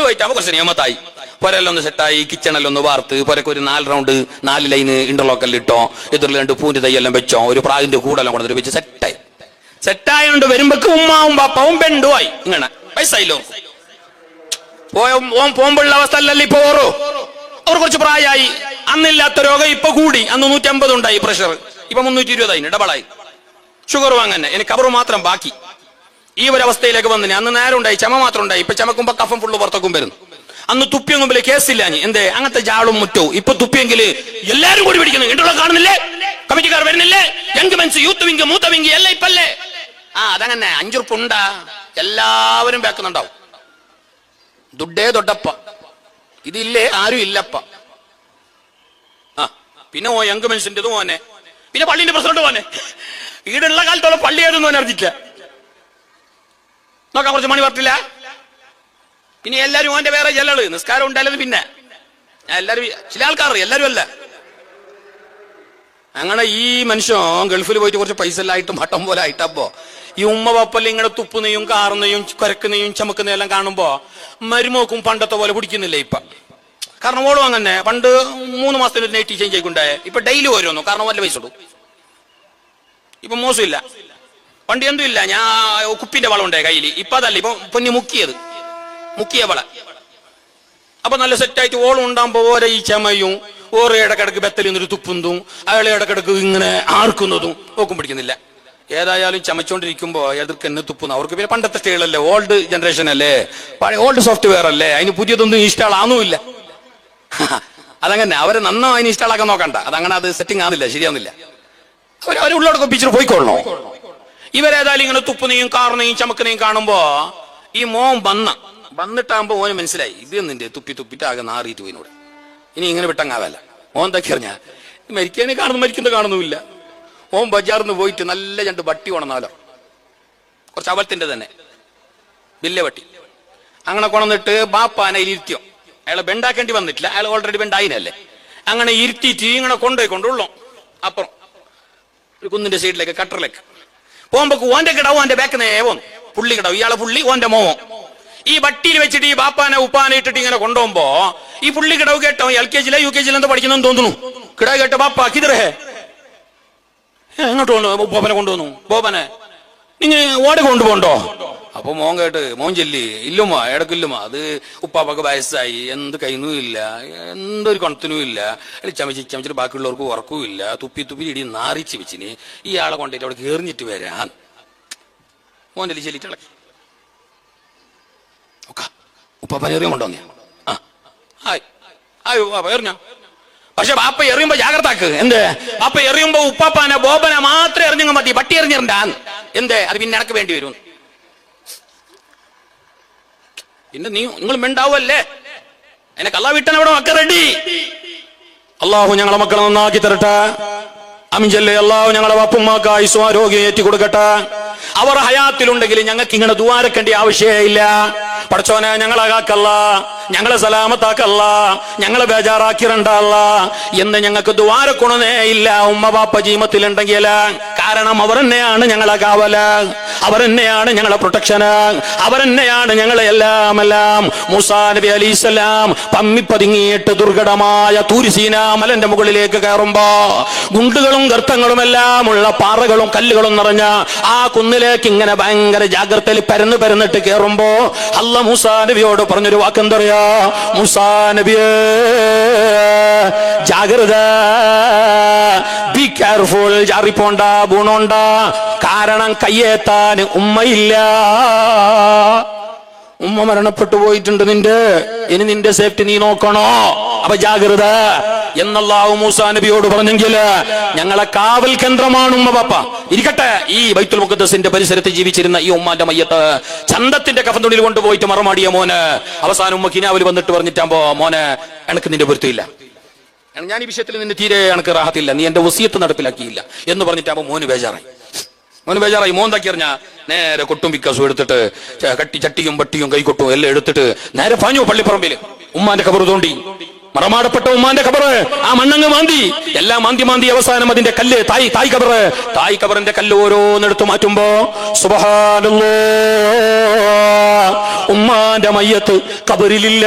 പോയിട്ടാകുമ്പോൾ കുറച്ച് നിയമത്തായി. പുരയെല്ലാം ഒന്ന് സെറ്റായി, കിച്ചണെല്ലാം ഒന്ന് വാർത്ത്, പുരക്ക് ഒരു 4 റൗണ്ട് 4 ലൈന് ഇന്റർലോക്കെല്ലാം ഇട്ടോ, എതിർന്ന് 2 പൂന്റെ തൈയെല്ലാം വെച്ചോ, ഒരു പ്രാവിന്റെ കൂടെല്ലാം കൊണ്ടുവന്നിട്ട് വെച്ച് സെറ്റായോണ്ട് വരുമ്പോക്ക് ഉമ്മാവും പാപ്പാവും ബെണ്ടുമായി. ഇങ്ങനെ പൈസയില്ലോ ഓൻ പോകുമ്പോഴുള്ള അവസ്ഥ അല്ലല്ലോ ഇപ്പൊ. അവർ കുറച്ച് പ്രായമായി. അന്നില്ലാത്ത രോഗം ഇപ്പൊ കൂടി. അന്ന് 150 ഉണ്ടായി പ്രഷർ, ഇപ്പൊ 320 ഡബിളായി. ഷുഗറും അങ്ങനെ. എനിക്ക് കബറ് മാത്രം ബാക്കി. ഈ ഒരു അവസ്ഥയിലേക്ക് വന്നിന്. അന്ന് നേരം ഉണ്ടായി, ചമ മാത്രം ഉണ്ടായി. ഇപ്പൊ ചമക്കുമ്പോ കഫം ഫുള്ള് പുറത്തേക്കും വരുന്നു. അന്ന് തുപ്പിയ മുമ്പില് കേസില്ല. എന്തേ അങ്ങനത്തെ ജാളും മുറ്റവും. ഇപ്പൊ തുപ്പിയെങ്കില് എല്ലാരും കൂടി പിടിക്കുന്നു. ഇന്റർലോക്ക് കാണുന്നില്ലേ, കമ്മിറ്റിക്കാർ വരുന്നില്ലേ, യങ് മെൻസ്, യൂത്ത് വിങ്, മൂത്ത വിങ് എല്ലാം ഇപ്പല്ലേ. അതങ്ങനെ 5 ഉറുപ്പ് ഉണ്ടാ എല്ലാവരും ബാക്കുന്നുണ്ടാവും. ദുഡേ ദൊഡപ്പ ഇതില്ലേ ആരും ഇല്ലപ്പ. പിന്നെ യങ് മെൻസിന്റെ മോനെ, പിന്നെ പള്ളിന്റെ പ്രസിഡന്റ് മോനെ. ഈടുള്ള കാലത്തോളം പള്ളി ഏതൊന്നും അറിഞ്ഞില്ല. നോക്കാൻ കുറച്ച് മണി പറഞ്ഞില്ല. പിന്നെ എല്ലാരും ഓന്റെ വേറെ ചെല്ലള് നിസ്കാരം ഉണ്ടായാലും പിന്നെ എല്ലാരും ചില ആൾക്കാർ എല്ലാരും അല്ല. അങ്ങനെ ഈ മനുഷ്യൻ ഗൾഫിൽ പോയിട്ട് കുറച്ച് പൈസ എല്ലായിട്ട് മട്ടം പോലെ ആയിട്ടപ്പോ ഈ ഉമ്മ പാപ്പല്ല ഇങ്ങനെ തുപ്പുന്നെയും കാറുന്നെയും കുരക്കുന്നെയും ചമക്കുന്നതും എല്ലാം കാണുമ്പോ മരുമോക്കും പണ്ടത്തെ പോലെ പിടിക്കുന്നില്ല ഇപ്പൊ. കാരണം ഓളും അങ്ങനെ പണ്ട് 3 മാസത്തിന് നൈറ്റി ചേഞ്ച് ആയിക്കൊണ്ടായേ ഇപ്പൊ ഡെയിലി ഓരോന്നു. കാരണം വല്ല പൈസ ഇടും. ഇപ്പൊ മോശമില്ല. പണ്ട് എന്തും ഇല്ല. ഞാൻ കുപ്പിന്റെ വളം ഉണ്ടായി കയ്യിൽ. ഇപ്പൊ അതല്ല, ഇപ്പൊ പൊന്നി മുക്കിയ വള. അപ്പൊ നല്ല സെറ്റായിട്ട് ഓളം ഉണ്ടാകുമ്പോ ഓരോ ഈ ചമയും ഓരോ ഇടക്കിടക്ക് ബെത്തലിൽ നിന്നൊരു തുപ്പുന്നതും അയാളെ ഇടക്കിടക്ക് ഇങ്ങനെ ആർക്കുന്നതും ഓക്കും പിടിക്കുന്നില്ല. ഏതായാലും ചമച്ചോണ്ടിരിക്കുമ്പോ എതിർക്ക് എന്നെ തുപ്പുന്നു. അവർക്ക് പിന്നെ പണ്ടത്തെ സ്റ്റൈലല്ലേ, ഓൾഡ് ജനറേഷൻ അല്ലേ, ഓൾഡ് സോഫ്റ്റ്വെയർ അല്ലേ, അതിന് പുതിയതൊന്നും ഇൻസ്റ്റാൾ ആവുന്നില്ല. അതങ്ങനെ അവരെ നന്നായി അതിന് ഇൻസ്റ്റാൾ ആക്കാൻ നോക്കണ്ട. അതങ്ങനെ അത് സെറ്റിംഗ് ആവുന്നില്ല, ശരിയാവുന്നില്ല. അവർ ഉള്ളോടൊക്കെ പിച്ചിട്ട് പോയിക്കൊള്ളണോ. ഇവരേതായാലും ഇങ്ങനെ തുപ്പുന്നെയും കാറുന്നെയും ചമക്കുന്നെയും കാണുമ്പോ ഈ മോൻ വന്നിട്ടാകുമ്പോ ഓന് മനസ്സിലായി ഇത് നിന്റെ തുപ്പിട്ട് ആകെ നാറിയിട്ട് പോയിനോട് ഇനി ഇങ്ങനെ വിട്ടങ്ങാവല്ല. ഓൻ എന്തൊക്കെ അറിഞ്ഞാ മരിക്കാനെ മരിക്കുന്നത് ഓൻ ബജാറിന്ന് പോയിട്ട് നല്ല 2 വട്ടി കൊണന്നാലോ, കുറച്ച് അവലത്തിന്റെ തന്നെ വലിയ വട്ടി അങ്ങനെ കൊണന്നിട്ട് ബാപ്പാനെ ഇരുത്തിയോ. അയാളെ ബെണ്ടാക്കേണ്ടി വന്നിട്ടില്ല, അയാൾ ഓൾറെഡി ബെണ്ടായിനല്ലേ. അങ്ങനെ ഇരുത്തിയിട്ട് ഇങ്ങനെ കൊണ്ടുള്ളോ അപ്പുറം ഒരു കുന്നിന്റെ സൈഡിലേക്ക് കട്ടറിലേക്ക് പോകുമ്പോ ഓന്റെ കിടവും ഓന്റെ ബാക്ക് പോന്നു. പുള്ളി കിടവും, ഇയാളെ പുള്ളി ഓന്റെ മോവോ ഈ വട്ടിയിൽ വെച്ചിട്ട് ഈ ബാപ്പാനെ ഉപ്പാനെ ഇട്ടിട്ട് ഇങ്ങനെ കൊണ്ടുപോകുമ്പോ ഈ പുള്ളി കിടവ് കേട്ടോ LKG UKG എന്താ പഠിക്കുന്നെന്ന് തോന്നുന്നു. കിടവ് കേട്ടോ ബാപ്പാ കിതറേ എങ്ങോട്ട് ബോബനെ കൊണ്ടുവന്നു. ബോബനെ നിങ്ങൾ ഓടെ കൊണ്ടുപോകണ്ടോ? അപ്പൊ മോൻ കേട്ട് മോൻ ചെല്ലി ഇല്ലുമ്മ ഇടക്കില്ലുമ്മ അത് ഉപ്പാപ്പൊക്കെ വയസ്സായി, എന്ത് കൈന്നുമില്ല, എന്തൊരു കണത്തിനും ഇല്ല, ചമച്ചിട്ട് ബാക്കിയുള്ളവർക്ക് ഉറക്കും ഇല്ല, തുപ്പി ഇടി നാറിച്ച് വെച്ചിന് ഇയാളെ കൊണ്ടിട്ട് അവിടെ കയറിഞ്ഞിട്ട് വരാൻ മോൻ്റെ ചെല്ലിട്ട് ഇളക്കി ഉപ്പാപ്പ എറിയാൻ കൊണ്ടുവന്നേ. എറിഞ്ഞ പക്ഷെ ബാപ്പ എറിയുമ്പോ ജാഗ്രത ആക്ക്. എന്ത് ബാപ്പ എറിയുമ്പോ ഉപ്പാപ്പാനെ ബോബനെ മാത്രം എറിഞ്ഞ മതി, പട്ടി എറിഞ്ഞിരണ്ടാ. എന്ത് അത് പിന്നെ എനക്ക് വേണ്ടി വരും. പിന്നെ നിങ്ങൾ മിണ്ടാവല്ലേ? എനക്ക് അള്ളാഹ് വിട്ടൻ അവിടെ മക്ക റെഡി. അള്ളാഹു ഞങ്ങളെ മക്കളെ നന്നാക്കി തരട്ടെ. അമിഞ്ചല്ലേ അള്ളാഹു ഞങ്ങളെ വപ്പുമ്മാക്ക് ആയുസ്സും ആരോഗ്യം ഏറ്റി കൊടുക്കട്ടെ. അവർ ഹയാത്തിലുണ്ടെങ്കിൽ ഞങ്ങൾക്ക് ഇങ്ങനെ ദുആരക്കേണ്ട ആവശ്യമില്ല. പടച്ചോനെ ഞങ്ങളെ കാക്കല്ല, ഞങ്ങളെ സലാമത്താക്കല്ല, ഞങ്ങളെ ബേജാറാക്കിരണ്ടല്ല എന്ന് ഞങ്ങൾക്ക് ദുആരക്കൊണേ ഇല്ല. ഉമ്മ ബാപ്പ ജീവത്തിലുണ്ടെങ്കിൽ, കാരണം അവർ തന്നെയാണ് ഞങ്ങളെ കാവല്, അവർ തന്നെയാണ് ഞങ്ങളെ പ്രൊട്ടക്ഷന്, അവർ തന്നെയാണ് ഞങ്ങളെ എല്ലാം. മൂസാ നബി അലൈഹിസ്സലാം പമ്മിപ്പതുങ്ങിയിട്ട് ദുർഘടമായ തൂരിസീന മലന്റെ മുകളിലേക്ക് കയറുമ്പോ ഗുണ്ടുകളും ഗർത്തങ്ങളും എല്ലാം ഉള്ള പാറകളും കല്ലുകളും നിറഞ്ഞ ആ കുന്നിലേക്ക് ഇങ്ങനെ ഭയങ്കര ജാഗ്രതയിൽ പരന്നിട്ട് കയറുമ്പോ അല്ലാഹ് മൂസാ നബിയോട് പറഞ്ഞൊരു വാക്കെന്തറിയാ? മൂസാ നബിയേ, ജാഗ്രത, ബി കെയർഫുൾ, ജാറിപ്പോണ്ട, ബൂണോണ്ട, കാരണം കയ്യേത്താൻ ഉമ്മയില്ല. ഉമ്മ മരണപ്പെട്ടു പോയിട്ടുണ്ട് നിന്റെ, ഇനി നിന്റെ സേഫ്റ്റി നീ നോക്കണോ, അപ്പൊ ജാഗ്രത എന്നല്ലാഹു മൂസാ നബിയോട് പറഞ്ഞെങ്കിൽ ഞങ്ങളെ കാവൽ കേന്ദ്രമാണ് ഉമ്മ ബാപ്പ. ഇരിക്കട്ടെ, ഈ ബൈത്തുൽ മുഖദ്ദസിന്റെ പരിസരത്ത് ജീവിച്ചിരുന്ന ഈ ഉമ്മാന്റെ മയ്യത്ത് ചന്തത്തിന്റെ കഫൻതുണിയിൽ കൊണ്ടുപോയിട്ട് മറമാടിയ മോന് അവസാനം ഉമ്മ കിനാവിൽ വന്നിട്ട് പറഞ്ഞിട്ടാകുമ്പോ, മോനെ എനക്ക് നിന്റെ പൊരുത്തില്ല, ഞാൻ ഈ വിഷയത്തിൽ നിന്റെ തീരെ എനക്ക് റാഹത്തില്ല, നീ എന്റെ വസിയത്ത് നടപ്പിലാക്കിയില്ല എന്ന് പറഞ്ഞിട്ടാകുമ്പോ മോന് ബേജാറായി. മോൻ താക്കി അറിഞ്ഞ നേരെ കൊട്ടും പിക്കാസും എടുത്തിട്ട് ചട്ടിയും പട്ടിയും കൈകൊട്ടും എല്ലാം എടുത്തിട്ട് നേരെ പാഞ്ഞു പള്ളിപ്പറമ്പിൽ ഉമ്മാന്റെ ഖബർ തോണ്ടി. മറമാടപ്പെട്ട ഉമ്മാന്റെ ഖബറ് ആ മണ്ണങ്ങ് മാന്തി, എല്ലാം മാന്തി അവസാനം അതിന്റെ കല്ല് തായ് ഖബറിന്റെ കല്ല് ഓരോന്നെടുത്ത് മാറ്റുമ്പോ സുബ്ഹാനല്ലാഹ്, ഉമ്മാന്റെ മയ്യത്ത് ഖബറിലില്ല,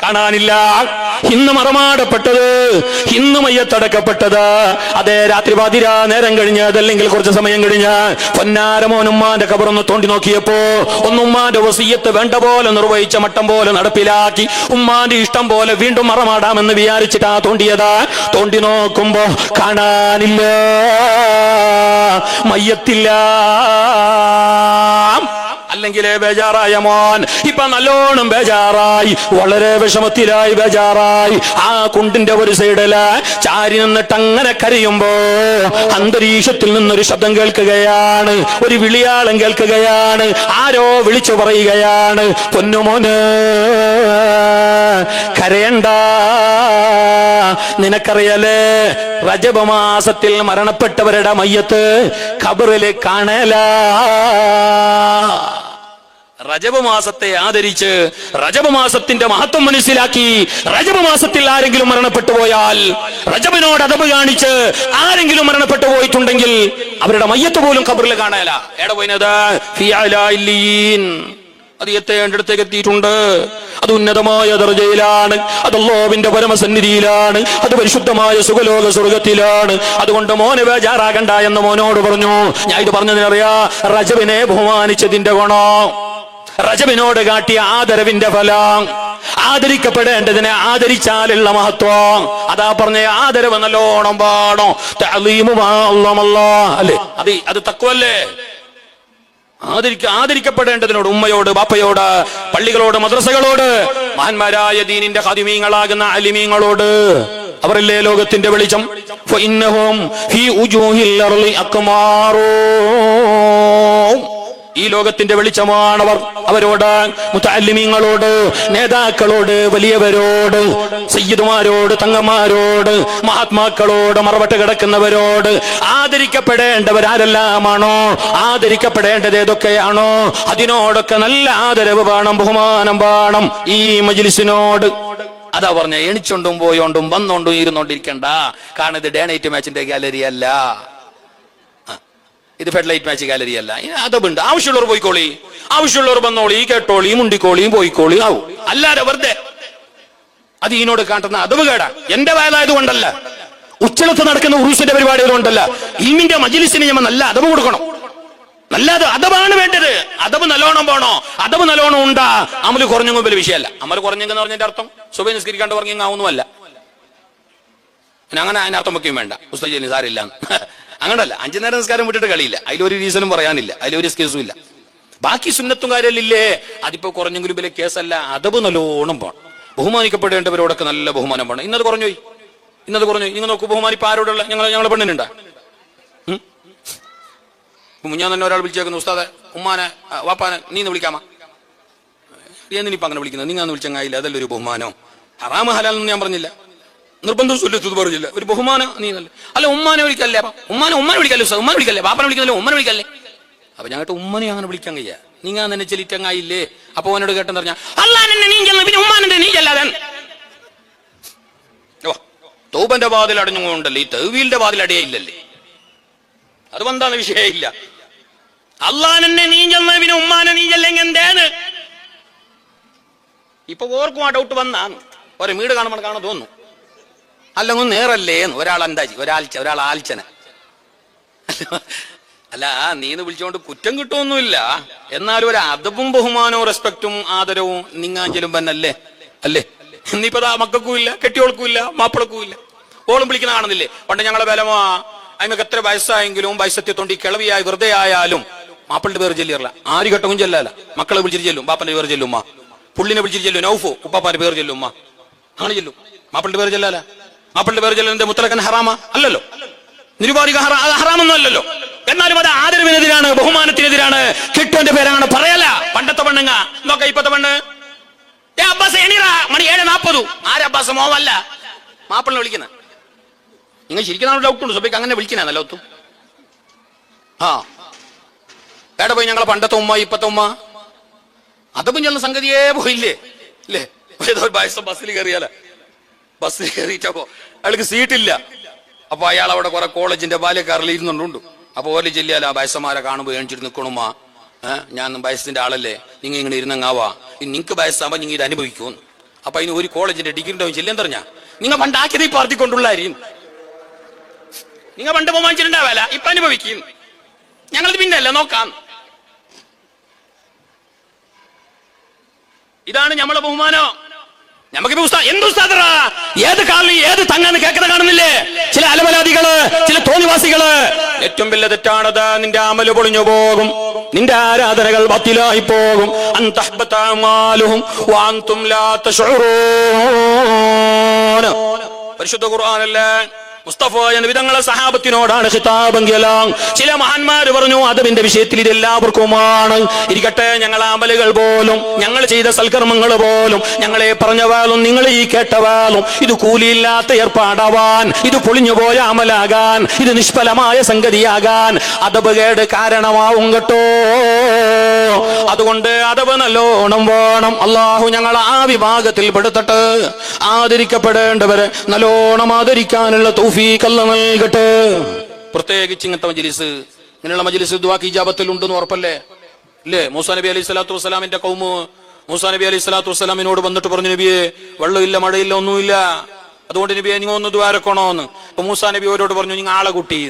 കാണാനില്ല. ഇന്ന് മറമാടപ്പെട്ടത്, ഇന്ന് മയ്യത്തടക്കപ്പെട്ടത് അതേ രാത്രി പാതിരാ നേരം കഴിഞ്ഞ്, അതല്ലെങ്കിൽ കുറച്ച് സമയം കഴിഞ്ഞ് പൊന്നാരമോൻ ഉമ്മാന്റെ ഖബറൊന്ന് തോണ്ടി നോക്കിയപ്പോ ഉമ്മാന്റെ വസിയത്ത് വേണ്ട പോലെ നിർവഹിച്ച മട്ടം പോലെ നടപ്പിലാക്കി ഉമ്മാന്റെ ഇഷ്ടം പോലെ വീണ്ടും മറമാടാമെന്ന് വിചാരിച്ചിട്ടാ തോണ്ടിയതാ. തോണ്ടി നോക്കുമ്പോ കാണാനില്ല, മയ്യത്തില്ല. അല്ലെങ്കിലേ ബേജാറായ മോൻ ഇപ്പൊ നല്ലോണം ബേജാറായി, വളരെ വിഷമത്തിലായി, ബേജാറായി. ആ കുണ്ടിന്റെ ഒരു സൈഡില് ചാരി നിന്നിട്ട് അങ്ങനെ കരയുമ്പോ അന്തരീക്ഷത്തിൽ നിന്നൊരു ശബ്ദം കേൾക്കുകയാണ്, ഒരു വിളിയാളം കേൾക്കുകയാണ്. ആരോ വിളിച്ചു പറയുകയാണ്, പൊന്നുമോന് കരയണ്ട, നിനക്കറിയലേ റജബ് മാസത്തിൽ മരണപ്പെട്ടവരുടെ മയ്യത്ത് ഖബറിൽ കാണല. റജബ് മാസത്തെ ആദരിച്ച്, റജബ് മാസത്തിന്റെ മഹത്വം മനസ്സിലാക്കി, റജബ് മാസത്തിൽ ആരെങ്കിലും മരണപ്പെട്ടു പോയാൽ, റജബിനോട് അദബ് കാണിച്ച് ആരെങ്കിലും മരണപ്പെട്ടു പോയിട്ടുണ്ടെങ്കിൽ അവരുടെ മയ്യത്ത് പോലും ഖബറിൽ കാണല. എവിടെ പോയിനത്? അത് എത്തേണ്ടടുത്തേക്ക് എത്തിയിട്ടുണ്ട്. അത് ഉന്നതമായ ദർജയിലാണ്, അത് അല്ലാഹുവിന്റെ പരമസന്നിധിയിലാണ്, അത് പരിശുദ്ധമായ സുഖലോക സ്വർഗത്തിലാണ്. അതുകൊണ്ട് മോന് ബേജാറാകണ്ട എന്ന് മോനോട് പറഞ്ഞു. ഞാൻ ഇത് പറഞ്ഞതിനറിയാ, റജബിനെ ബഹുമാനിച്ചതിന്റെ ഗുണം, റജബിനോട് കാട്ടിയ ആദരവിന്റെ ഫലം, ആദരിക്കപ്പെടേണ്ടതിനെ ആദരിച്ചാലുള്ള മഹത്വം. അതാ പറഞ്ഞ ആദരവ് നല്ലോണം പാടോ, അല്ലേ? അത് തഖ്വല്ലേ? ആദരിക്കപ്പെടേണ്ടതിനോട്, ഉമ്മയോട്, ബാപ്പയോട്, പള്ളികളോട്, മദ്രസകളോട്, മഹാന്മാരായ ദീനിന്റെ ഖാദിമീങ്ങളാകുന്ന അലിമീങ്ങളോട്. അവരല്ലേ ലോകത്തിന്റെ വെളിച്ചം. ഫഇന്നഹും ഫീ ഉജൂഹിൽ അർളി അക്മാറൂം, ഈ ലോകത്തിന്റെ വെളിച്ചമാണവർ. അവരോട്, മുതഅല്ലിമീങ്ങളോട്, നേതാക്കളോട്, വലിയവരോട്, സയ്യിദുമാരോട്, തങ്ങന്മാരോട്, മഹാത്മാക്കളോട്, മറവട്ട് കിടക്കുന്നവരോട് ആദരിക്കപ്പെടേണ്ടവരാരെല്ലാമാണോ, ആദരിക്കപ്പെടേണ്ടത് ഏതൊക്കെയാണോ അതിനോടൊക്കെ നല്ല ആദരവ് വേണം, ബഹുമാനം വേണം ഈ മജ്ലിസിനോട്. അതാ പറഞ്ഞ, എണിച്ചോണ്ടും പോയോണ്ടും വന്നോണ്ടും ഇരുന്നോണ്ടിരിക്കണ്ട. കാരണം ഇത് ഡേ നൈറ്റ് മാച്ചിന്റെ ഗാലറി അല്ല, ഇത് ഫെഡലൈറ്റ് മാച്ച് ഗാലറി അല്ല. അതുണ്ട്, ആവശ്യമുള്ളവർ പോയിക്കോളി, ആവശ്യമുള്ളവർ വന്നോളി, കേട്ടോളി, മുണ്ടിക്കോളിയും പോയിക്കോളിയും ആവും. അല്ലാതെ വെറുതെ അത് ഇതിനോട് കാട്ടുന്ന അതവ് കേടാ. എന്റെ വയലായത് കൊണ്ടല്ല, ഉച്ചലത്ത് നടക്കുന്ന ഉറൂസിന്റെ പരിപാടികൾ കൊണ്ടല്ല, ഇൽമിന്റെ മജ്ലിസിന് നമ്മൾ നല്ല അതവ് കൊടുക്കണം. നല്ല അതവാണ് വേണ്ടത്. അതവ് നല്ലോണം പോണോ, അതവ് നല്ലോണം ഉണ്ടാ. അമല് കുറഞ്ഞെങ്കിൽ വലിയ വിഷയമല്ല. അമല് കുറഞ്ഞെന്ന് പറഞ്ഞതിന്റെ അർത്ഥം സുബഹി നിസ്കരിക്കാണ്ട് പറഞ്ഞാവുന്നുമല്ല. അങ്ങനെ അതിനർത്ഥം വെക്കുകയും വേണ്ട, പുസ്തകം സാരില്ല അങ്ങനല്ല. 5 നേരം നിസ്കാരം വിട്ടിട്ട് കളിയില്ല, അതിലൊരു റീസണും പറയാനില്ല, അതിലൊരു കേസും ഇല്ല. ബാക്കി സുന്നത്തും കാര്യമില്ലേ, അതിപ്പോ കുറഞ്ഞെങ്കിലും വലിയ കേസല്ല. അതവ് നല്ലോണം പോണം, ബഹുമാനിക്കപ്പെടേണ്ടവരോടൊക്കെ നല്ല ബഹുമാനം വേണം. ഇന്നത് കുറഞ്ഞു, നിങ്ങൾ നോക്കൂ, ബഹുമാനിപ്പ് ആരോടുള്ള? ഞങ്ങളെ പെണ്ണിനുണ്ടാ? ഞാൻ തന്നെ ഒരാൾ വിളിച്ചേക്കുന്നു, ഉസ്താദെ ഉമ്മാനെ വാപ്പാനെ നീ എന്ന് വിളിക്കാമ, എന്നിനിപ്പോ അങ്ങനെ വിളിക്കുന്നത്, നിങ്ങൾ വിളിച്ചങ്ങായില്ല, അതല്ല ഒരു ബഹുമാനോ? ഹറാമ് ഹലാലൊന്നും ഞാൻ പറഞ്ഞില്ല, നിർബന്ധം സുല്ലത്ത് പറഞ്ഞില്ല, ഒരു ബഹുമാനം നീ അല്ല. ഉമ്മാനെ വിളിക്കല്ലേ, ഉമ്മാനെ വിളിക്കല്ലേ ഉസ്താദ്, ഉമ്മാനെ വിളിക്കല്ലേ, വാപ്പാനെ വിളിക്കുന്നില്ല, ഉമ്മാനെ വിളിക്കല്ലേ. അപ്പൊ ഞങ്ങൾക്ക് ഉമ്മനെ അങ്ങനെ വിളിക്കാൻ കഴിയ, നിങ്ങൾ തന്നെ ചെലിറ്റങ്ങായില്ലേ? അപ്പൊ അവനോട് കേട്ടെന്ന് പറഞ്ഞാൽ അല്ലാന്നെ നീ ചെന്ന പിന്നെ ഉമ്മാനെ നീ ചെല്ലാതെ തൗബന്റെ വാതിൽ അടഞ്ഞുകൊണ്ടല്ലേ, ഈ തൗവീലിന്റെ വാതിൽ അടയില്ലല്ലേ, അത് വന്താന്ന് വിഷയമില്ല. അള്ളാനെ നീ ചെന്ന പിന്നെ ഉമ്മാനെ നീ ചെല്ലെങ്കിൽ എന്തേന്ന് ഇപ്പൊ ഓർക്കും ആ ഡൗട്ട് വന്നാന്ന്. ഒരു വീട് കാണുമ്പോൾ കാണാൻ തോന്നുന്നു, അല്ലെങ്കിൽ നേരല്ലേന്ന്. ഒരാൾ അന്താജി, ഒരാൾ ആൽച്ചന. അല്ല, നീന്ന് വിളിച്ചോണ്ട് കുറ്റം കിട്ടുമൊന്നുമില്ല, എന്നാലും ഒരു അദബും ബഹുമാനവും റെസ്പെക്റ്റും ആദരവും നിങ്ങാഞ്ചലും തന്നല്ലേ അല്ലേ? ഇന്നിപ്പോ മക്കൾക്കും ഇല്ല, കെട്ടിയോൾക്കും ഇല്ല, മാപ്പിളക്കും ഇല്ല. ഓളും വിളിക്കുന്ന കാണുന്നില്ലേ? പണ്ട് ഞങ്ങളെ ബലമാ അതിനൊക്കെ എത്ര വയസ്സായെങ്കിലും വയസ്സെത്തിയത്തോണ്ട് കിളവിയായി വെറുതെ ആയാലും മാപ്പിളുടെ പേര് ചെല്ലിയറില്ല, ആര് ഘട്ടവും ചെല്ലല്ല. മക്കളെ വിളിച്ചിട്ട് ചെല്ലും, ബാപ്പന്റെ പേര് ചെല്ലുമ്മ, പുള്ളിനെ വിളിച്ചിട്ട് ചെല്ലും, നൗഫോ ഉപ്പാപ്പാന്റെ പേര് ചെല്ലുമ്മ, ആണ് ചെല്ലും. മാപ്പിളുടെ പേര് ചെല്ലാല. മാപ്പിളുടെ പേര് ചെല്ലുന്നത് മുത്തലക്കൻ ഹറാമ അല്ലല്ലോ, നിരുപാധിക ഹറാമൊന്നും അല്ലല്ലോ. എന്നാലും അത് ആദരവിനെതിരാണ്, ബഹുമാനത്തിനെതിരാണ്. കിട്ടുവിന്റെ പേരാണ് പറയല. പണ്ടത്തെ പെണ്ണുങ്ങ നോക്ക, ഇപ്പത്തെ പെണ്ണ് അബ്ബാസ് എണീറ മണി 7:40. ആര് അബ്ബാസ്? മോവല്ല, മാപ്പിളിനെ വിളിക്കുന്ന. നിങ്ങൾ ശരിക്കും ഡൗട്ട് ഉണ്ട് സുബൈക്ക് അങ്ങനെ വിളിക്കുന്ന ഒത്തും. ആ എവിടെ പോയി ഞങ്ങളെ പണ്ടത്തെ ഉമ്മ ഇപ്പത്തെ ഉമ്മ? അതപ്പം ചെന്ന സംഗതിയേ പോയില്ലേ അല്ലേ? ഏതോ ബസ്സിൽ കയറിയാല, ബസ്സിൽ കയറിയിട്ടപ്പോ അയാൾക്ക് സീറ്റില്ല. അപ്പൊ അയാൾ അവിടെ കുറെ കോളേജിന്റെ ബാല്യക്കാരിൽ ഇരുന്നുണ്ട്. അപ്പൊ ഓരോ ചെല്ലിയാല വയസ്സന്മാരെ കാണുമ്പോ ഏണിച്ചിട്ട് നിൽക്കണുമ്മ, ഞാൻ വയസ്സിന്റെ ആളല്ലേ, നിങ്ങൾ ഇങ്ങനെ ഇരുന്നങ്ങാവാ, നിങ്ങൾക്ക് വയസ്സാകുമ്പോ നിങ്ങൾ ഇത് അനുഭവിക്കുമെന്ന്. അപ്പൊ അതിന് ഒരു കോളേജിന്റെ ഡിഗ്രി ചെല്ലാൻ പറഞ്ഞാ നിങ്ങൾ പണ്ടാക്കിയത് ഈ പാർട്ടി കൊണ്ടുള്ളായിരിക്കും, നിങ്ങൾ പണ്ട് ബഹുമാനിച്ചിട്ടുണ്ടാവല, ഇപ്പൊ അനുഭവിക്കും. ഞങ്ങളത് പിന്നെ അല്ല നോക്കാം. ഇതാണ് നമ്മളെ ബഹുമാനം. നമുക്കിപ്പോ എന്തുസ്താദറാ ഏത് കാലിൽ ഏത് തങ്ങാന്ന് കേൾക്കുന്ന കാണുന്നില്ലേ? ചില അലവലാദികള്, ചില തോന്നിവാസികള്. ഏറ്റവും വലിയ തെറ്റാണത്. നിന്റെ അമല് പൊളിഞ്ഞു പോകും, നിന്റെ ആരാധനകൾ ബത്തിലായി പോകും. പരിശുദ്ധ ഖുർആനല്ലേ മുസ്തഫ വിധങ്ങളെ സഹാബത്തിനോടാണ് ഖിതാബെങ്കിലും ചില മഹാന്മാര് പറഞ്ഞു അതബിന്റെ വിഷയത്തിൽ ഇത് എല്ലാവർക്കുമാണ്. ഇരിക്കട്ടെ, ഞങ്ങൾ അമലുകൾ പോലും, ഞങ്ങൾ ചെയ്ത സൽക്കർമ്മങ്ങൾ പോലും, ഞങ്ങളെ പറഞ്ഞവാലും നിങ്ങൾ ഈ കേട്ടവാലും ഇത് കൂലിയില്ലാത്ത ഏർപ്പാടാവാൻ, ഇത് പൊളിഞ്ഞുപോയ അമലാകാൻ, ഇത് നിഷ്ഫലമായ സംഗതിയാകാൻ അതബ് കേട് കാരണമാവും കേട്ടോ. അതുകൊണ്ട് അതബ് നല്ലോണം വേണം. അള്ളാഹു ഞങ്ങൾ ആ വിഭാഗത്തിൽ പെടുത്തട്ടെ. ആദരിക്കപ്പെടേണ്ടവരെ നല്ലോണം ആദരിക്കാനുള്ള തൗഫീഖ് നൽകട്ടെ. പ്രത്യേകിച്ച് ഇങ്ങനത്തെ മജ്ലിസ്, ഇങ്ങനെയുള്ള മജ്ലിസ് ദുആക്ക് ഇജാബത്തിൽ ഉണ്ടെന്ന് ഉറപ്പല്ലേ ഇല്ലേ? മൂസാ നബി അലൈഹി സ്വലാത്തു വസ്സലാമിന്റെ കൗമ് മൂസാ നബി അലൈഹി സ്വലാത്തു വസ്സലാമിനോട് വന്നിട്ട് പറഞ്ഞു, നബിയെ വെള്ളമില്ല, മഴയില്ല, ഒന്നുമില്ല, അതുകൊണ്ട് നബിയെ നിങ്ങൾ ഒന്ന് ദ്വാരക്കണോന്ന്. അപ്പൊ മൂസാ നബി അവരോട് പറഞ്ഞു, നിങ്ങൾ ആളെ കുട്ടി.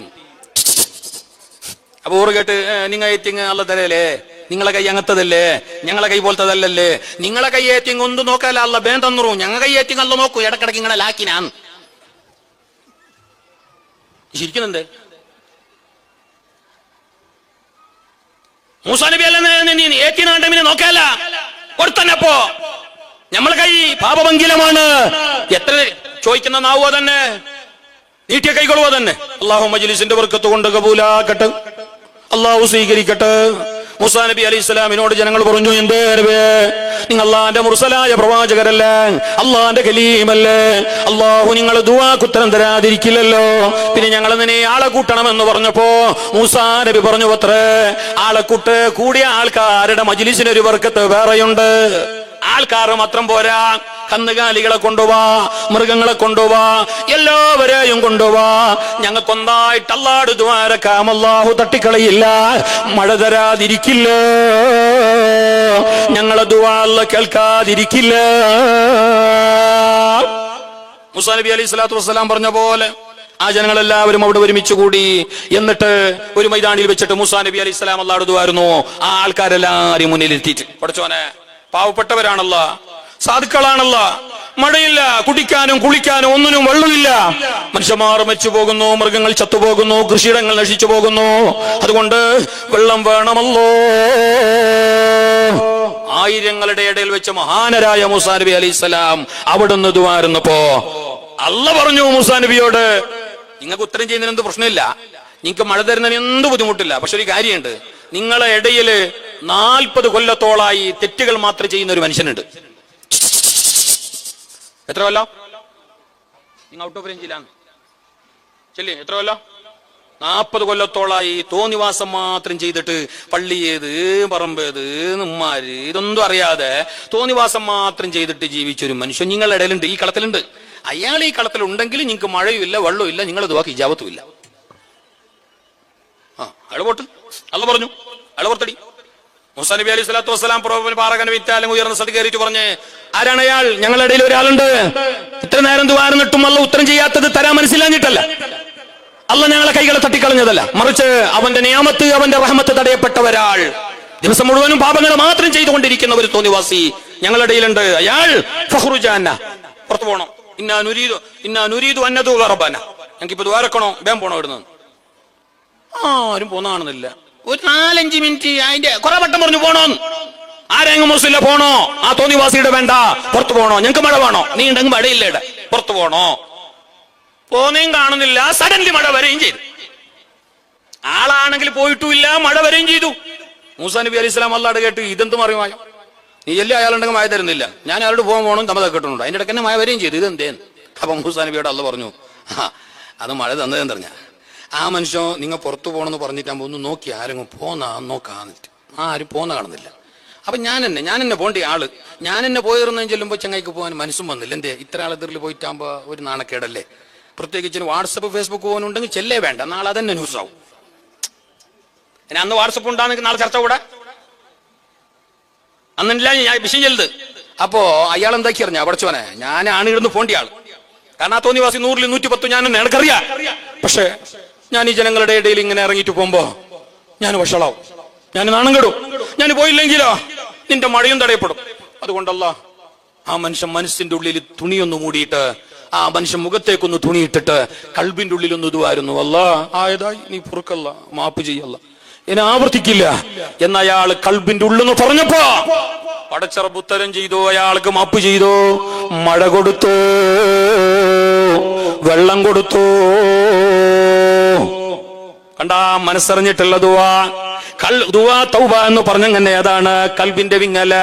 അപ്പൊ ഓറ് കേട്ട്, നിങ്ങൾ ഏറ്റിങ് അല്ല തരല്ലേ, നിങ്ങളെ കൈ അങ്ങത്തതല്ലേ, ഞങ്ങളെ കൈ പോലത്തതല്ലേ, നിങ്ങളെ കൈ ഏറ്റിങ് ഒന്ന് നോക്കാല്ല അല്ല ബേൻ തന്നു, ഞങ്ങൾ കൈ ഏറ്റിങ് അല്ല നോക്കൂ, ഇടക്കിടക്ക് ഇങ്ങനെ ലാക്കിനാന്ന് ശരിക്കുന്നുണ്ട്. മൂസാ നബി അല്ല ഏറ്റിനാണ്ടമിനെ നോക്കാല്ല കൊടുത്തന്നപ്പോ നമ്മളെ കൈ പാപഭംഗിലമാണ്. എത്ര ചോദിക്കുന്ന നാവോ തന്നെ, നീട്ടിയ കൈകളുവോ തന്നെ. അള്ളാഹു മജ്ലിസിന്റെ ബർക്കത്ത് കൊണ്ട് കബൂലാക്കട്ടെ, അള്ളാഹു സ്വീകരിക്കട്ടെ. മൂസാ നബി അലൈഹി സ്വലാമിനോട് ജനങ്ങൾ പറഞ്ഞു, എന്തേ നിങ്ങൾ അള്ളാന്റെ മുർസലായ പ്രവാചകരല്ലേ, അള്ളാന്റെ കലീമല്ലേ, അള്ളാഹു നിങ്ങൾ ദുആക്ക് ഉത്തരം തരാതിരിക്കില്ലല്ലോ, പിന്നെ ഞങ്ങൾ നിന്നെ ആളെ കൂട്ടണമെന്ന് പറഞ്ഞപ്പോ മൂസാ നബി പറഞ്ഞു, അത്രേ ആളെ കൂടിയ ആൾക്കാരുടെ മജ്ലിസിനൊരു ബർക്കത്ത് വേറെയുണ്ട്. ആൾക്കാർ മാത്രം പോരാ, കന്നുകാലികളെ കൊണ്ടുപോവാ, മൃഗങ്ങളെ കൊണ്ടുപോവാ, എല്ലാവരെയും കൊണ്ടുപോവാ. ഞങ്ങൾക്കൊന്നായിട്ട് അല്ലാഹു ദ്വാരക്കാം, അല്ലാഹു തട്ടിക്കളയില്ല, മഴ തരാതിരിക്കില്ല, ഞങ്ങളെ ദുആ അല്ലാഹു കേൾക്കാതിരിക്കില്ല. മൂസാ നബി അലൈഹി സ്വലാത്തു വസ്സലാം പറഞ്ഞ പോലെ ആ ജനങ്ങളെല്ലാവരും അവിടെ ഒരുമിച്ച് കൂടി. എന്നിട്ട് ഒരു മൈതാനിൽ വെച്ചിട്ട് മൂസാ നബി അലൈഹി സ്വലാം അല്ലാഹു ദുആയിരുന്നു. ആ ആൾക്കാരെല്ലാരും മുന്നിലെത്തിയിട്ട്, പഠിച്ചോനെ പാവപ്പെട്ടവരാണല്ല, സാധുക്കളാണല്ല, മഴയില്ല, കുടിക്കാനും കുളിക്കാനും ഒന്നിനും വെള്ളമില്ല, മനുഷ്യന്മാർ മരിച്ചു പോകുന്നു, മൃഗങ്ങൾ ചത്തുപോകുന്നു, കൃഷിയിടങ്ങൾ നശിച്ചു പോകുന്നു, അതുകൊണ്ട് വെള്ളം വേണമല്ലോ. ആയിരങ്ങളുടെ ഇടയിൽ വെച്ച് മഹാനരായ മൂസാ നബി അലൈഹിസ്സലാം അവിടുന്ന് ദുആരുന്നപ്പോ അല്ല പറഞ്ഞു മൂസാ നബിയോട്, നിങ്ങൾക്ക് ഉത്തരം ചെയ്യുന്നതിന് എന്ത് പ്രശ്നമില്ല, നിങ്ങൾക്ക് മഴ തരുന്നതിന് എന്ത് ബുദ്ധിമുട്ടില്ല. പക്ഷെ ഒരു കാര്യമുണ്ട്, നിങ്ങളെ ഇടയിൽ 40 കൊല്ലത്തോളായി തെറ്റുകൾ മാത്രം ചെയ്യുന്ന ഒരു മനുഷ്യനുണ്ട്. എത്ര കൊല്ലം? നിങ്ങൾ ഔട്ട് ഓഫ് റേഞ്ചിലാണ് ചെല്ലി. എത്ര കൊല്ലം? 40 കൊല്ലത്തോളായി തോന്നിവാസം മാത്രം ചെയ്തിട്ട് പള്ളിയേത് പറമ്പേത് ഉമ്മാര് ഇതൊന്നും അറിയാതെ തോന്നിവാസം മാത്രം ചെയ്തിട്ട് ജീവിച്ചൊരു മനുഷ്യൻ നിങ്ങളുടെ ഇടയിലുണ്ട്, ഈ കളത്തിലുണ്ട്. അയാൾ ഈ കളത്തിലുണ്ടെങ്കിൽ നിങ്ങൾക്ക് മഴയുമില്ല, വെള്ളമില്ല, നിങ്ങളെ ദുആക്ക് ഇജാബത്തും ഇല്ല. അയാൾ പോട്ട് അല്ല പറഞ്ഞു, അയാൾ പുറത്തടി. മൂസാ നബി അലൈഹി സ്വലാത്തു വസ്സലാം പാറകന വിറ്റാലും ഉയർന്ന സതി കയറിയിട്ട് പറഞ്ഞ്, ആരാണ് അയാൾ? ഞങ്ങളുടെ ഇടയിൽ ഒരാളുണ്ട്, ഇത്ര നേരം ദുആർന്നിട്ടും അല്ല ഉത്തരം ചെയ്യാത്തത് തരാൻ മനസ്സിലാഞ്ഞിട്ടല്ല, അല്ല ഞങ്ങളെ കൈകളെ തട്ടിക്കളഞ്ഞതല്ല, മറിച്ച് അവന്റെ നിയാമത്ത്, അവന്റെ റഹ്മത്ത് തടയപ്പെട്ട ഒരാൾ, ദിവസം മുഴുവനും പാപങ്ങൾ മാത്രം ചെയ്തുകൊണ്ടിരിക്കുന്ന ഒരു തോന്നിവാസി ഞങ്ങളുടെ ഇടയിലുണ്ട്. അയാൾ ഫഖ്റുജാന, പുറത്തു പോകണം. ഇന്നാ നുരീദു അന്നദു ഗറബന, ഞങ്ങൾക്ക് ഇപ്പൊ ദ്വാരക്കണോ, വേഗം പോണോ ഇടുന്നു. ആരും പോന്നാണെന്നില്ല. ഒരു 4-5 മിനിറ്റ് അതിന്റെ കുറെ വട്ടം പറഞ്ഞു പോണോന്ന്. ആരെങ്കിലും മുസ്ലിം പോണോ? ആ തോന്നിവാസിയുടെ വേണ്ട, പുറത്തു പോണോ, ഞങ്ങൾക്ക് മഴ വേണോ, നീ ഉണ്ടെങ്കിൽ മഴയില്ല, ഇട പുറത്തു പോണോ. പോന്നേം കാണുന്നില്ല, സഡൻലി മഴ വരെയും ചെയ്തു. ആളാണെങ്കിൽ പോയിട്ടുമില്ല, മഴ വരെയും ചെയ്തു. മൂസാ നബി അലൈഹി സ്വലാം അല്ലാണ്ട് കേട്ട് ഇതെന്ത് മറിയുമായോ, നീ എല്ലാം അയാളുണ്ടെങ്കിൽ മഴ തരുന്നില്ല, ഞാൻ അയാളോട് പോകണം തമ്മ കേട്ടിട്ടുണ്ട്, അതിന്റെ ഇടയ്ക്ക് തന്നെ മഴ വരെയും ചെയ്തു, ഇതെന്തേന്ന്. അപ്പൊ മൂസാ നബിയോട് അല്ല പറഞ്ഞു, അത് മഴ തന്നതെന്ന് പറഞ്ഞ ആ മനുഷ്യൻ നിങ്ങൾ പുറത്തു പോകണമെന്ന് പറഞ്ഞിട്ടാകുമ്പോൾ ഒന്ന് നോക്കി ആരെങ്കിലും പോന്നാ നോക്കാന്നിട്ട് ആരും പോന്ന കാണുന്നില്ല. അപ്പൊ ഞാൻ എന്നെ പോണ്ട ആള്, ഞാൻ എന്നെ പോയിരുന്ന ചെല്ലുമ്പോൾ ചങ്ങായിക്ക് പോകാൻ മനസ്സും വന്നില്ല. എന്തേ ഇത്ര ആളെതിരിൽ പോയിട്ടാകുമ്പോ ഒരു നാണക്കേടല്ലേ, പ്രത്യേകിച്ച് വാട്സപ്പ് ഫേസ്ബുക്ക് പോകാനുണ്ടെങ്കിൽ ചെല്ലേ വേണ്ട, നാളെ അതന്നെ ന്യൂസ് ആവും. ഇനി അന്ന് വാട്സപ്പ് ഉണ്ടാകുന്നെങ്കിൽ നാളെ ചർച്ച കൂടെ, അന്നില്ല ഞാൻ വിഷയം ചെല്ലുത്. അപ്പോ അയാൾ എന്താക്കി അറിഞ്ഞ പഠിച്ചോനെ, ഞാനാണ് ഇടുന്ന് പോണ്ട ആള്, കാരണം ആ തോന്നിവാസി 100-ൽ 110 ഞാൻ എനിക്കറിയാം. പക്ഷെ ഞാൻ ഈ ജനങ്ങളുടെ ഇടയിൽ ഇങ്ങനെ ഇറങ്ങിയിട്ട് പോകുമ്പോ ഞാൻ വഷളാവും, ഞാൻ നാണം കെടും, ഞാൻ പോയില്ലെങ്കിലോ നിന്റെ മഴയും തടയപ്പെടും. അതുകൊണ്ടല്ല ആ മനുഷ്യൻ മനസ്സിന്റെ ഉള്ളിൽ തുണിയൊന്ന് മൂടിയിട്ട്, ആ മനുഷ്യൻ മുഖത്തേക്കൊന്ന് തുണിയിട്ടിട്ട് കൽബിന്റെ ഉള്ളിലൊന്ന് ഇതുവായിരുന്നു, അല്ലാ ആയതായി നീ പൊറുക്കല്ല, മാപ്പ് ചെയ്യല്ല, എന്നെ ആവർത്തിക്കില്ല എന്ന് അയാൾ കൽബിന്റെ ഉള്ളെന്ന് പറഞ്ഞപ്പോ പടച്ചറബ് ഉത്തരം ചെയ്തു, അയാൾക്ക് മാപ്പ് ചെയ്തു, മഴ കൊടുത്തു, വെള്ളം കൊടുത്തു. കണ്ടാ മനസ്സറിഞ്ഞിട്ടുള്ള ദുആ, ദുആ തൗബ എന്ന് പറഞ്ഞങ്ങനെ അതാണ് കൽബിന്റെ വിങ്ങല,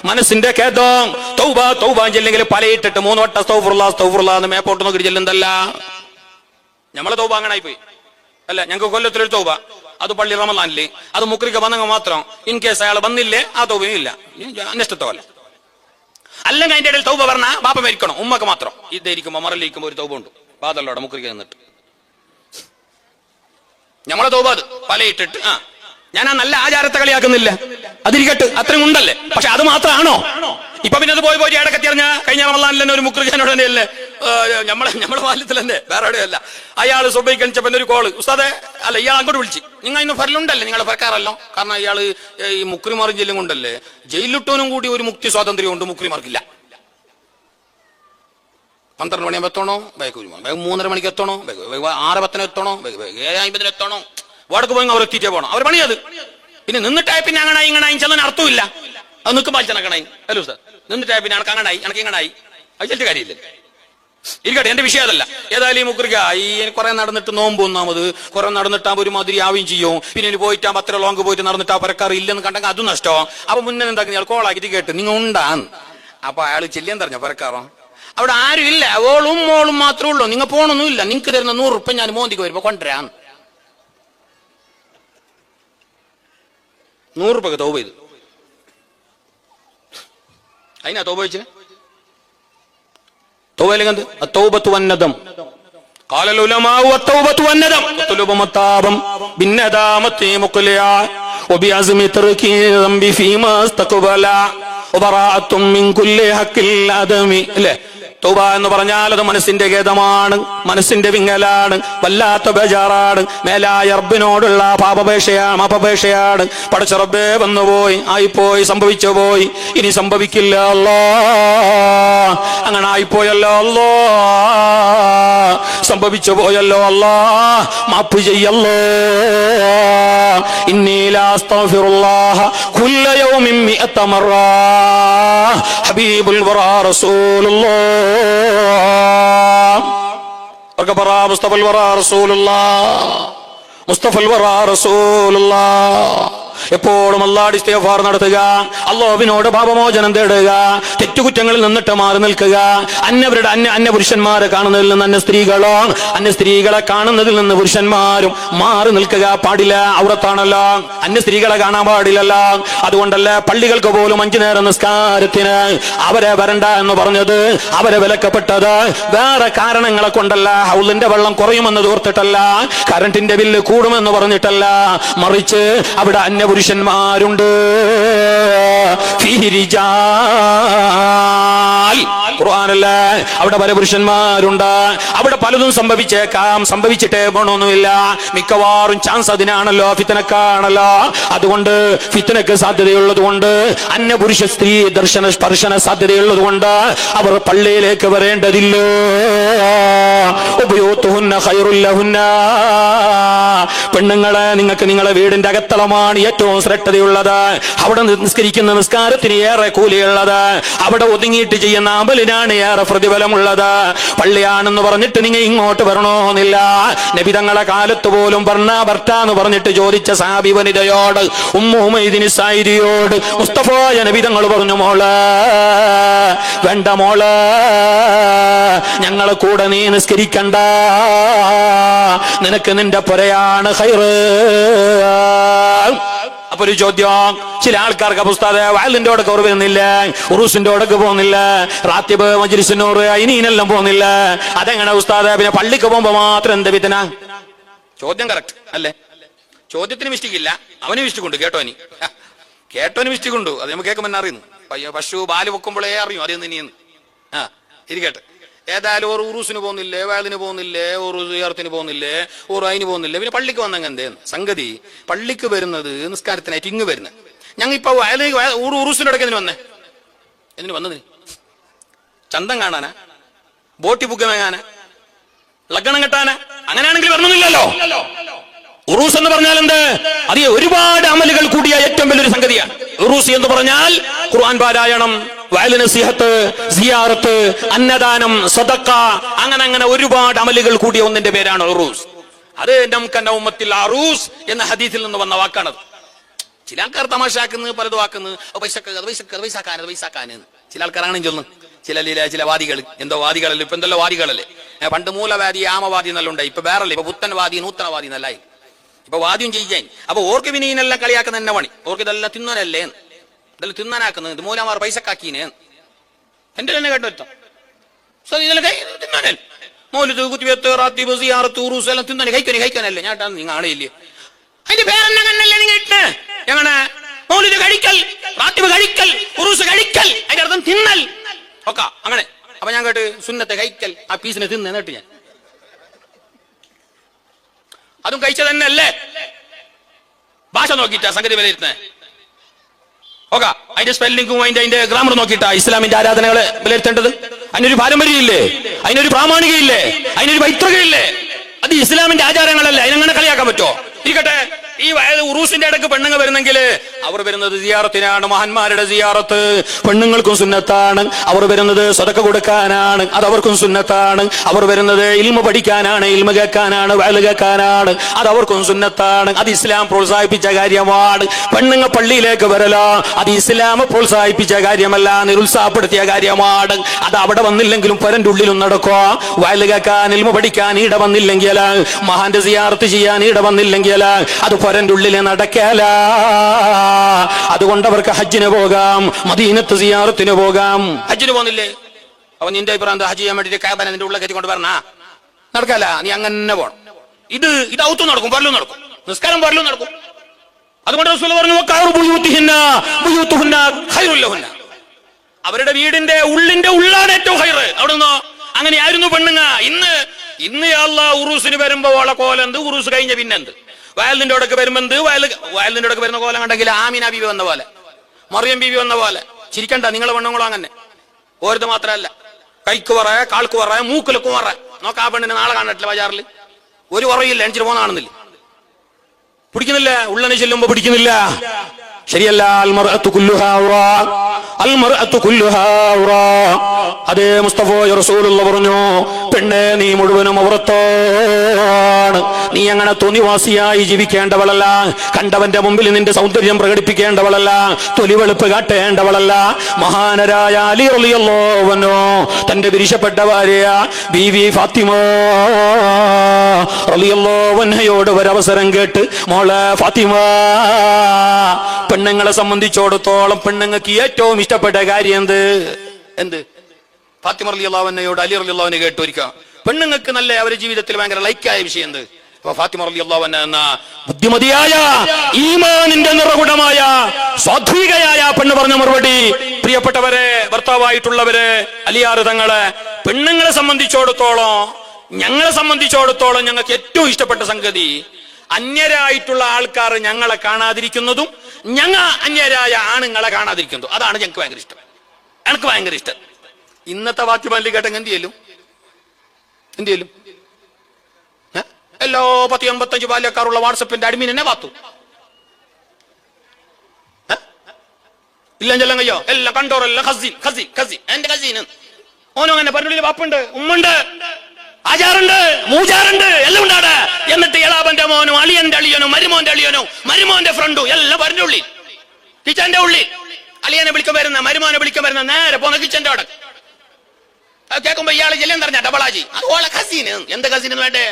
മനസ്സിന്റെ ഖേദം. തൗബ തൗബ ചെല്ലെങ്കിൽ പലയിട്ടിട്ട് 3 വട്ടം അസ്തഗ്ഫിറുല്ലാഹ് അസ്തഗ്ഫിറുല്ലാഹ് എന്ന് മേപ്പോട്ട് നോക്കി ചെല്ലുന്നതല്ല. നമ്മളെ തൗബ അങ്ങനെ ആയിപ്പോയി അല്ല, ഞങ്ങൾക്ക് കൊല്ലത്തിലൊരു തൗബ, അത് പള്ളി റമളാനില്, അത് മുക്രിക്ക് വന്നെങ്കിൽ മാത്രം. ഇൻ കേസ് അയാൾ വന്നില്ലേ ആ തൗബയും ഇല്ല, അനിഷ്ടത്തോല. അല്ലെങ്കിൽ അതിന്റെ ഇടയിൽ തൗബ പറഞ്ഞാൽ ബാപ്പ മരിക്കണം, ഉമ്മക്ക് മാത്രം. ഇതായിരിക്കുമ്പോ മറലിരിക്കുമ്പോ ഒരു തൗബ ഉണ്ട്, ബാദല്ലോടെ മുക്രിക്ക് നിന്നിട്ട് നമ്മളെ തൗബ അത് പലയിട്ടിട്ട്. ഞാൻ ആ നല്ല ആചാരത്തെ കളിയാക്കുന്നില്ല, അതിരിക്കട്ട്, അത്രയും ഉണ്ടല്ലേ. പക്ഷെ അത് മാത്രമാണോ? ഇപ്പൊ പിന്നെ അത് പോയി ഇടക്കത്തി അറിഞ്ഞ കഴിഞ്ഞ റമളാനിൽ തന്നെ ഒരു മുക്രിഖാനോട് തന്നെയല്ലേ, നമ്മളെ ബാല്യത്തിൽ തന്നെ, വേറെ എവിടെയല്ല. അയാൾ സുബൈക്ക് എണിച്ചപ്പോ ഒരു കോള്, ഉസ്താദെ അല്ല ഇയാൾ അങ്ങോട്ട് വിളിച്ച്, നിങ്ങൾ ഇന്ന് ഫരലുണ്ടല്ലേ, നിങ്ങളെ ഫരക്കാറല്ലോ. കാരണം ഇയാള് ഈ മുക്രിമാർ ജയിലും കൊണ്ടല്ലേ, ജയിലിട്ടവനും കൂടി ഒരു മുക്തി സ്വാതന്ത്ര്യം ഉണ്ട്, മുക്രിമാർക്കില്ല. 12 മണിയാകുമ്പോൾ എത്തണോ, വേഗം 3:30 മണിക്ക് എത്തണോ, 6:10 എത്തണോ, 7:50 എത്തണോ, വടക്ക് പോയി അവർ എത്തിയിട്ടേ പോകണം. അവർ പണിയത് പിന്നെ നിന്നിട്ടായി പിന്നെ അങ്ങനായി ഇങ്ങനായി ചെന്നതിന് അർത്ഥമില്ല. അത് നിൽക്കുമ്പോൾ ചെന്നക്കണായി അല്ലോ സാർ, നിന്നിട്ടായി പിന്നെ എനിക്ക് അങ്ങനായി എനിക്ക് ഇങ്ങനായി, അത് ചെല്ലിട്ട് കാര്യമില്ല. ഇരിക്കട്ടെ, എന്റെ വിഷയം അതല്ല. ഏതായാലും ഈ മുക്രിക ഈ കുറെ നടന്നിട്ട് നോമ്പ് ഒന്നാമത്, കുറെ നടന്നിട്ടാകുമ്പോൾ ഒരു മാതിരി ആവുകയും ചെയ്യും. പിന്നെ പോയിട്ടാകുമ്പോൾ അത്ര ലോങ് പോയിട്ട് നടന്നിട്ട് ആ പരക്കാർ ഇല്ലെന്ന് കണ്ടെങ്കിൽ അതും നഷ്ടമോ. അപ്പൊ മുന്നേ എന്താക്കി അയാൾ കോളാക്കിട്ട് കേട്ട് നിങ്ങൾ ഉണ്ടാന്ന്. അപ്പൊ അയാൾ ചെല്ലാൻ തറഞ്ഞ പരക്കാറോ, അവിടെ ആരും ഇല്ല, ഓളും മോളും മാത്രമേ ഉള്ളൂ, നിങ്ങൾ പോണൊന്നുമില്ല, നിങ്ങൾക്ക് തരുന്ന 100 ഉറുപ്പിക ഞാൻ മോന്തിക്ക് വരുമ്പോ കൊണ്ടുവരാന്ന്. 100 ഉറുപ്പിക തൗബ ചെയ്തു. അതിനാ തൗബ വെച്ചിന്. തൗബയിലെന്ത്? അത്തൗബത്തു വന്നദം. قال العلماء والتوبة والندم وطلب متابا بالندامة مقلعا وبعزم ترك الذنب فيما استقبل وبراءة من كل حق العدم. തൗബ എന്ന് പറഞ്ഞാൽ അത് മനസ്സിന്റെ ഖേദമാണ്, മനസ്സിന്റെ വിങ്ങലാണ്, വല്ലാത്ത ബേജാറാണ്, മേലായ റബ്ബിനോടുള്ള പാപപേക്ഷയാണ്. പടച്ച റബ്ബേ വന്നുപോയി, ആയിപ്പോയി, സംഭവിച്ചു പോയി, ഇനി സംഭവിക്കില്ല അല്ലാ, അങ്ങനെ ആയിപ്പോയല്ലോ അല്ലാ, സംഭവിച്ചു പോയല്ലോ അല്ലാ, മാപ്പ് ചെയ്യല്ലോ. ഇന്നി ലാ അസ്തഗ്ഫിറുല്ലാഹ കുല്ല യൗമിൻ 100 മറ ഹബീബുൽ വറാ റസൂലുള്ളാഹ് മുസ്തഫൽ വറ റസൂലുള്ളാഹ് എപ്പോഴും അല്ലാഹുവിന്റെ ഇസ്തിഗ്ഫാർ നടത്തുക, അല്ലാഹുവിനോട് പാപമോചനം തേടുക, തെറ്റുകുറ്റങ്ങളിൽ നിന്നിട്ട് മാറി നിൽക്കുക. അന്യ പുരുഷന്മാരെ കാണുന്നതിൽ നിന്ന് അന്യ സ്ത്രീകളെ കാണുന്നതിൽ നിന്ന് പുരുഷന്മാരും മാറി നിൽക്കുക പാടില്ല. ഔറത്താണല്ലോ, അന്യ സ്ത്രീകളെ കാണാൻ പാടില്ലല്ലോ. അതുകൊണ്ടല്ല പള്ളികൾക്ക് പോലും 5 നേരം നിസ്കാരത്തിന് അവരെ വരണ്ട എന്ന് പറഞ്ഞത്, അവരെ വിലക്കപ്പെട്ടത് വേറെ കാരണങ്ങളെ കൊണ്ടല്ല. ഹൗലിന്റെ വെള്ളം കുറയുമെന്ന് തോർത്തിട്ടല്ല, കറണ്ടിന്റെ ബില്ല് കൂടുമെന്ന് പറഞ്ഞിട്ടല്ല, മറിച്ച് അവിടെ പുരുഷന്മാരുണ്ട്. ഖുർആനല്ലേ, അവിടെ പല പുരുഷന്മാരുണ്ട്. അവിടെ പലതും സംഭവിച്ചേക്കാം, സംഭവിച്ചിട്ടേ പോണൊന്നുമില്ല. മിക്കവാറും ചാൻസ് അതിനാണല്ലോ, ഫിത്നക്കാണല്ലോ. അതുകൊണ്ട് ഫിത്നക്ക് സാധ്യതയുള്ളത് കൊണ്ട്, അന്യപുരുഷ സ്ത്രീ ദർശന സ്പർശന സാധ്യതയുള്ളത് കൊണ്ട് അവർ പള്ളിയിലേക്ക് വരേണ്ടതില്ല. പെണ്ണുങ്ങളെ, നിങ്ങൾക്ക് നിങ്ങളെ വീടിന്റെ അകത്തളമാണ് ഏറ്റവും ശ്രദ്ധയുള്ളത്. അവിടെ നിസ്കരിക്കുന്ന നിസ്കാരത്തിന് ഏറെ കൂലിയുള്ളത്. അവിടെ ഒതുങ്ങിയിട്ട് ചെയ്യുന്ന അമലിനാണ് ഏറെ പ്രതിഫലമുള്ളത്. പള്ളിയാണെന്ന് പറഞ്ഞിട്ട് നിങ്ങൾ ഇങ്ങോട്ട് വരണോന്നില്ല. നബി തങ്ങളെ കാലത്ത് പോലും ഭർത്താന്ന് പറഞ്ഞിട്ട് ചോദിച്ച സഹാബി വനിതയോട്, ഉമ്മു ഉമൈദിന് സായിദിയോട് മുസ്തഫായ നബി തങ്ങൾ പറഞ്ഞു, മോള് വേണ്ട, മോള് ഞങ്ങളെ കൂടെ നീ നിസ്കരിക്കണ്ട, നിനക്ക് നിന്റെ പുരയാണ് ഖൈറ്. അപ്പൊ ഒരു ചോദ്യം, ചില ആൾക്കാർക്ക് ഉസ്താദേ വയലിന്റെ ഓടൊക്കെ ഓർ വരുന്നില്ല, ഉറൂസിന്റെ ഓടൊക്കെ പോകുന്നില്ല, റാത്തിബ് മജ്ലിസിനോർ ഇനിയെല്ലാം പോകുന്നില്ല, അതെങ്ങനെ ഉസ്താദേ? പിന്നെ പള്ളിക്ക് പോകുമ്പോ മാത്രം എന്ത് വിധന? ചോദ്യം കറക്റ്റ് അല്ലേ? ചോദ്യത്തിന് മിസ്റ്റേക്ക് ഇല്ല, അവന് മിസ്റ്റേക്ക് ഉണ്ട്. കേട്ടോന് മിസ്റ്റേക്ക് ഉണ്ട്. അത് നമുക്ക് കേൾക്കുമ്പോൾ അറിയുന്നു. പശു പാല് വെക്കുമ്പോഴേ അറിയും അറിയുന്നു ഇനിയെന്ന്. ഇരിക്കട്ടെ. ഏതായാലും ഒരു ഉറൂസിന് പോകുന്നില്ലേ, വയലിന് പോകുന്നില്ലേ, ഒരു സിയാറത്തിന് പോകുന്നില്ലേ, ഒരു അതിന് പോകുന്നില്ലേ, പിന്നെ പള്ളിക്ക് വന്നെങ്കിൽ എന്തേന്ന് സംഗതി? പള്ളിക്ക് വരുന്നത് നിസ്കാരത്തിനായിട്ട് ഇങ്ങ് വരുന്നത്. ഞങ്ങൾ ഇപ്പൊ ഉറൂസിന്റെ ഇടയ്ക്ക് എന്തിനു വന്നേ? എന്തിനു വന്നതിന്? ചന്തം കാണാനാ? ബോട്ടി പുകമേങ്ങാനാ? ലഗ്നം കെട്ടാനാ? അങ്ങനെയാണെങ്കിൽ വരണമെന്നില്ലല്ലോ. ഉറൂസ് എന്ന് പറഞ്ഞാൽ എന്ത്? അത് ഒരുപാട് അമലുകൾ കൂടിയ ഏറ്റവും വലിയൊരു സംഗതിയാണ്. ഉറൂസ് എന്ന് പറഞ്ഞാൽ ഖുർആൻ പാരായണം, വയലിന് സിഹത്ത്, സിയാറത്ത്, അന്നദാനം, സദഖ, അങ്ങനെ ഒരുപാട് അമലുകൾ കൂടിയ ഒന്നിന്റെ പേരാണ് ഉറൂസ്. അത് നമുക്ക് ഉമ്മത്തിൽ അറൂസ് എന്ന ഹദീസിൽ നിന്ന് വന്ന വാക്കാണത്. ചില ആൾക്കാർ തമാശാക്കുന്നത് പലതും ആക്കുന്നത്, പൈസക്കാനെന്ന് ചില ആൾക്കാരാണ് ചൊല്ലുന്നത്. ചില വാദികൾ, എന്തോ വാദികളല്ലേ, ഇപ്പൊ എന്തെല്ലോ വാദികളല്ലേ. പണ്ട് മൂലവാദി ആമവാദി എന്നെല്ലാം ഉണ്ടായി. ഇപ്പൊ വേറല്ലേ, ഇപ്പൊ പുത്തൻവാദി നൂത്തനവാദി എന്നല്ലായി. ഇപ്പൊ വാദ്യം ചെയ്യിക്കാൻ. അപ്പൊ ഓർക്ക് പിന്നെ ഇതിനെല്ലാം കളിയാക്കുന്ന തന്നെ പണി. ഓർക്ക് ഇതെല്ലാം തിന്നാനല്ലേ, ഇതെല്ലാം തിന്നാനാക്കുന്നത്, മൂലമാർ പൈസക്കാക്കീനെ എന്റെ തന്നെ കേട്ടോ. തിന്നാനല്ലേ മൗലിദ്, കുത്തിവെത്ത്, റാത്തീബ്, സിയാറത്ത്, ഉറൂസ് എല്ലാം തിന്നാൻ കഴിക്കാനല്ലേ. ഞാൻ നിങ്ങൾ ആണയില്ലേ, അതിന്റെ പേരെന്നല്ലേ നിങ്ങൾ ഇട്ട്? എങ്ങനെ മൗലിദ് കഴിക്കൽ, റാത്തീബ് കഴിക്കൽ, ഉറൂസ് കഴിക്കൽ, അതിന്റെ അർത്ഥം തിന്നൽ ഒക്കെ അങ്ങനെ. അപ്പൊ ഞാൻ കേട്ട് സുന്നത്തെ കഴിക്കൽ, ആ പീസിനെ തിന്ന് എന്നിട്ട് ഞാൻ അതും കഴിച്ച തന്നെ അല്ലേ? ഭാഷ നോക്കിയിട്ടാ സംഗതി വിലയിരുത്തുന്നത്. ഓക്കെ, അതിന്റെ സ്പെല്ലിംഗും അതിന്റെ ഗ്രാമർ നോക്കിയിട്ടാ ഇസ്ലാമിന്റെ ആരാധനകളെ വിലയിരുത്തേണ്ടത്. അതിനൊരു പാരമ്പര്യമില്ലേ, അതിനൊരു പ്രാമാണികയില്ലേ, അതിനൊരു പൈതൃകയില്ലേ? അത് ഇസ്ലാമിന്റെ ആചാരങ്ങളല്ലേ, അതിനെങ്ങനെ കളിയാക്കാൻ പറ്റുമോ? ഇരിക്കട്ടെ, ഈ ഉറൂസിന്റെ ഇടയ്ക്ക് പെണ്ണുങ്ങൾ വരുന്നെങ്കിൽ അവർ വരുന്നത് സിയാറത്തിനാണ്, മഹാന്മാരുടെ സിയാറത്ത്. പെണ്ണുങ്ങൾക്കും സുന്നത്താണ്. അവർ വരുന്നത് സദഖ കൊടുക്കാനാണ്, അത് അവർക്കും സുന്നത്താണ്. അവർ വരുന്നത് ഇൽമ പഠിക്കാനാണ്, ഇൽമ കേൾക്കാനാണ്, വയല് കേൾക്കാനാണ്, അത് അവർക്കും സുന്നത്താണ്. അത് ഇസ്ലാം പ്രോത്സാഹിപ്പിച്ച കാര്യമാണ്. പെണ്ണുങ്ങൾ പള്ളിയിലേക്ക് വരലോ, അത് ഇസ്ലാം പ്രോത്സാഹിപ്പിച്ച കാര്യമല്ല, നിരുത്സാഹപ്പെടുത്തിയ കാര്യമാണ്. അത് അവിടെ വന്നില്ലെങ്കിലും പരന്റെ ഉള്ളിലും നടക്കുക. വയല് കേൾക്കാൻ, ഇൽമ പഠിക്കാൻ ഈട വന്നില്ലെങ്കിൽ, മഹാന്റെ സിയാറത്ത് ചെയ്യാൻ ഈട വന്നില്ലെങ്കിൽ, അത് പരന്റെ ഉള്ളിൽ നടക്കല. അതുകൊണ്ട് അവർക്ക് ഹജ്ജിന് പോകാം, മദീനത്ത് സിയാറത്തിന് പോകാം. ഹജ്ജിന് പോകുന്നില്ലേ? അപ്പൊ നിന്റെ അഭിപ്രായം ഹജ്ജ് ചെയ്യാൻ വേണ്ടിട്ട് കാബാനെ നിന്റെ ഉള്ളിൽ കയറ്റിക്കൊണ്ട് പറഞ്ഞ നടക്കല. നീ അങ്ങനെ പോണം. ഇത് ഔത്തും നടക്കും, പരലും നടക്കും, നിസ്കാരം പരലും നടക്കും. അതുകൊണ്ട് റസൂൽ പറഞ്ഞു, അവരുടെ വീടിന്റെ ഉള്ളിന്റെ ഉള്ളാണ് ഏറ്റവും ഹൈറ്. അവിടുന്ന് അങ്ങനെയായിരുന്നു പെണ്ണുങ്ങ. ഇന്ന് അല്ലാഹ് ഉറൂസിന് വരുമ്പോ ഓളെ കോലെന്ത്, ഉറൂസ് കഴിഞ്ഞ പിന്നെന്ത്, വയലിന്റെ ഇടയ്ക്ക് വരുമ്പോ വയലിന്റെ ഇടയ്ക്ക് വരുന്ന കോലം കണ്ടെങ്കിൽ ആമിന ബീവി വന്ന പോലെ, മറിയം ബീവി വന്ന പോലെ. ചിരിക്കണ്ട, നിങ്ങളെ പെണ്ണുങ്ങളോ അങ്ങനെ. ഓരത് മാത്രല്ല, കൈക്ക് പറയ, കാൾക്ക് പറയ, മൂക്കിലൊക്കെ പറ. നോക്കാ പെണ്ണിനെ നാളെ കാണട്ടില്ല ബജാറിൽ, ഒരു കുറയില്ല, എണിച്ചിട്ട് പോകുന്നതാണെന്നില്ല, പിടിക്കുന്നില്ല, ഉള്ളനെ ചെല്ലുമ്പോ പിടിക്കുന്നില്ല. ശരിയല്ല. അതേ മുസ്തഫ റസൂലുള്ള പറഞ്ഞു, പെണ്ണെ നീ മുഴുവനും ഔറത്താണ്, നീ അങ്ങനെ തോന്നിവാസിയായി ജീവിക്കേണ്ടവളല്ല, കണ്ടവന്റെ മുമ്പിൽ നിന്റെ സൗന്ദര്യം പ്രകടിപ്പിക്കേണ്ടവളല്ല, തൊലിവെളുപ്പ് കാട്ടേണ്ടവളല്ല. മഹാനരായ അലി റളിയല്ലാഹു അൻഹു തന്റെ വിരിശപ്പെട്ട ഭാര്യ ബീവി ഫാത്തിമ റളിയല്ലാഹു അൻഹയോട് ഒരവസരം കേട്ട്, മോളെ ഫാത്തിമ, പെണ്ണുങ്ങളെ സംബന്ധിച്ചിടത്തോളം പെണ്ണുങ്ങൾക്ക് ഏറ്റവും ഇഷ്ടപ്പെട്ട കാര്യം എന്ത്? ഫാത്തിമ റളിയല്ലാഹു അൻഹയോട് അലി റളിയല്ലാഹു അൻഹു കേട്ടൊരിക്കാം പെണ്ണുങ്ങൾക്ക് നല്ല അവരുടെ ജീവിതത്തിൽ ഭയങ്കര ലൈക്കായ വിഷയം എന്ത്? അപ്പൊ ഫാത്തിമ റളിയല്ലാഹു അൻഹ എന്ന ബുദ്ധിമതിയായ ഈമാനിന്റെ നിറകുടമായ സ്വാത്വികയായ പെണ്ണ് പറഞ്ഞ മറുപടി, പ്രിയപ്പെട്ടവരെ, ഭർത്താവായിട്ടുള്ളവരെ, അലിയാർ തങ്ങളെ, പെണ്ണുങ്ങളെ സംബന്ധിച്ചിടത്തോളം ഞങ്ങൾക്ക് ഏറ്റവും ഇഷ്ടപ്പെട്ട സംഗതി അന്യരായിട്ടുള്ള ആൾക്കാർ ഞങ്ങളെ കാണാതിരിക്കുന്നതും ഞങ്ങൾ അന്യരായ ആണുങ്ങളെ കാണാതിരിക്കുന്നതും. അതാണ് ഞങ്ങൾക്ക് ഭയങ്കര ഇഷ്ടം. എനിക്ക് ഭയങ്കര ഇഷ്ടം. ഇന്നത്തെ വാക്യമല്ലി കേട്ടെങ്കിൽ എന്ത് ചെയ്യലും എല്ലാ 10-85 ബാല്യക്കാരുള്ള വാട്സപ്പിന്റെ അഡ്മിൻ എന്നെ പാത്തു ഇല്ല ചെല്ലാം കയ്യോ എല്ലാം കണ്ടോറല്ല ഖസീൻ എന്റെ ഖസീൻ ഓനോ അങ്ങനെ പറഞ്ഞുള്ളിൽ വാപ്പുണ്ട്, ഉമ്മുണ്ട്, ആചാറുണ്ട്, മൂചാറുണ്ട്, എല്ലാം ഉണ്ടാടെ. എന്നിട്ട് എളാബന്റെ മോനും അളിയന്റെ അളിയനോ മരുമോന്റെ അളിയനോ മരുമോന്റെ ഫ്രണ്ടും എല്ലാം പറഞ്ഞുള്ളിൽ കിച്ചന്റെ ഉള്ളിൽ. അളിയനെ വിളിക്കാൻ വരുന്ന മരുമോനെ വിളിക്കാൻ വരുന്ന നേരെ പോന്ന കിച്ചന്റെ അവിടെ കേൾക്കുമ്പോ ഇയാള് ചെല്ലാൻ പറഞ്ഞ ഡബിളാജി അത് ഓളെ ഖസീന്. എന്ത് ഖസീന് വേണ്ടേ?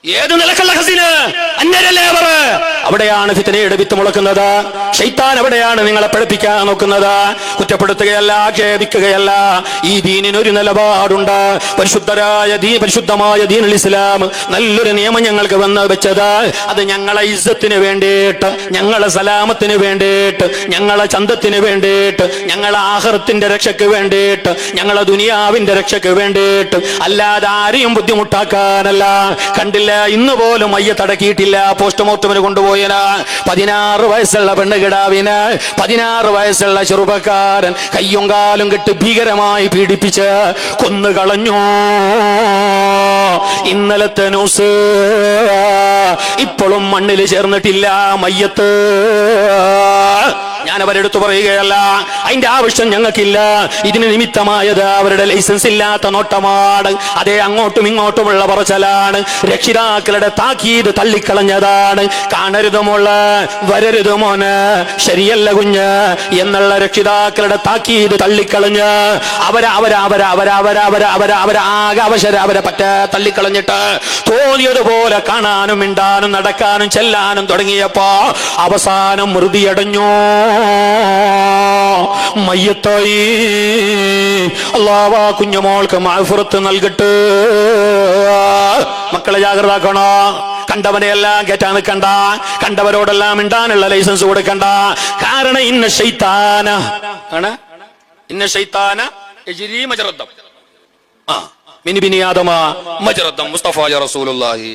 ഏത് നിലക്കുള്ള ഖസീന്? അന്യരല്ലേ അവർ? അവിടെയാണ് ഫിത്നയുടെ വിത്ത് മുളക്കുന്നത്. ശൈത്താൻ അവിടെയാണ് നിങ്ങളെ പഠിപ്പിക്കാൻ നോക്കുന്നത്. കുറ്റപ്പെടുത്തുകയല്ല, ഖേദിക്കുകയല്ല. ഈ ദീനിനൊരു നിലപാടുണ്ട്. പരിശുദ്ധമായ ദീനുൽ ഇസ്ലാം നല്ലൊരു നിയമം ഞങ്ങൾക്ക് വന്ന് വെച്ചത് അത് ഞങ്ങളെ ഇസ്സത്തിന് വേണ്ടിയിട്ട്, ഞങ്ങളെ സലാമത്തിന് വേണ്ടിയിട്ട്, ഞങ്ങളെ ചന്തത്തിന് വേണ്ടിയിട്ട്, ഞങ്ങളെ ആഖിറത്തിന്റെ രക്ഷയ്ക്ക് വേണ്ടിയിട്ട്, ഞങ്ങളെ ദുനിയാവിന്റെ രക്ഷയ്ക്ക് വേണ്ടിയിട്ട്, അല്ലാതെ ആരെയും ബുദ്ധിമുട്ടാക്കാനല്ല. കണ്ടില്ല, ഇന്ന് പോലും മയ്യത്തടക്കിയിട്ടില്ല, പോസ്റ്റ്മോർട്ടമിന് കൊണ്ടുപോയന് 16 വയസ്സുള്ള പെണ്ണുകിടാവിന് 16 വയസ്സുള്ള ചെറുപ്പക്കാരൻ കയ്യും കാലും കെട്ട് ഭീകരമായി പീഡിപ്പിച്ച് കൊന്നുകളഞ്ഞു. ഇന്നലത്തെ ന്യൂസ് ഇപ്പോഴും മണ്ണിൽ ചേർന്നിട്ടില്ല മയ്യത്ത്. ഞാൻ അവരെടുത്തു പറയുകയല്ല, അതിന്റെ ആവശ്യം ഞങ്ങൾക്കില്ല. ഇതിന് നിമിത്തമായത് അവരുടെ ലൈസൻസ് ഇല്ലാത്ത നോട്ടമാണ്. അതേ അങ്ങോട്ടും ഇങ്ങോട്ടുമുള്ള പറച്ചലാണ്. രക്ഷിതാക്കളുടെ താക്കീത് തള്ളിക്കളഞ്ഞതാണ്. കാണരുത് മോള്, വരരുത് മോന്, ശരിയല്ല കുഞ്ഞ് എന്നുള്ള രക്ഷിതാക്കളുടെ താക്കീത് തള്ളിക്കളഞ്ഞ് അവരെ പറ്റ തള്ളിക്കളഞ്ഞിട്ട് തോന്നിയതുപോലെ കാണാനും മിണ്ടാനും നടക്കാനും ചെല്ലാനും തുടങ്ങിയപ്പോ അവസാനം മൃതിയടഞ്ഞു. മയ്യത്തായി. അല്ലാഹു കുഞ്ഞുമോൾക്ക് മഗ്ഫിറത്ത് നൽകട്ടെ. മക്കളെ ജാഗ്രതാക്കണോ. കണ്ടവനെയെല്ലാം കേറ്റാൻ നിൽക്കണ്ട, കണ്ടവരോടെല്ലാം മിണ്ടാനുള്ള ലൈസൻസ് കൊടുക്കണ്ട. കാരണം ഇന്ന ശൈത്താന യജ്രി മജ്റദ്ദം മിൻ ബിനി ആദമ മജ്റദ്ദം മുസ്തഫ റസൂലുള്ളാഹി.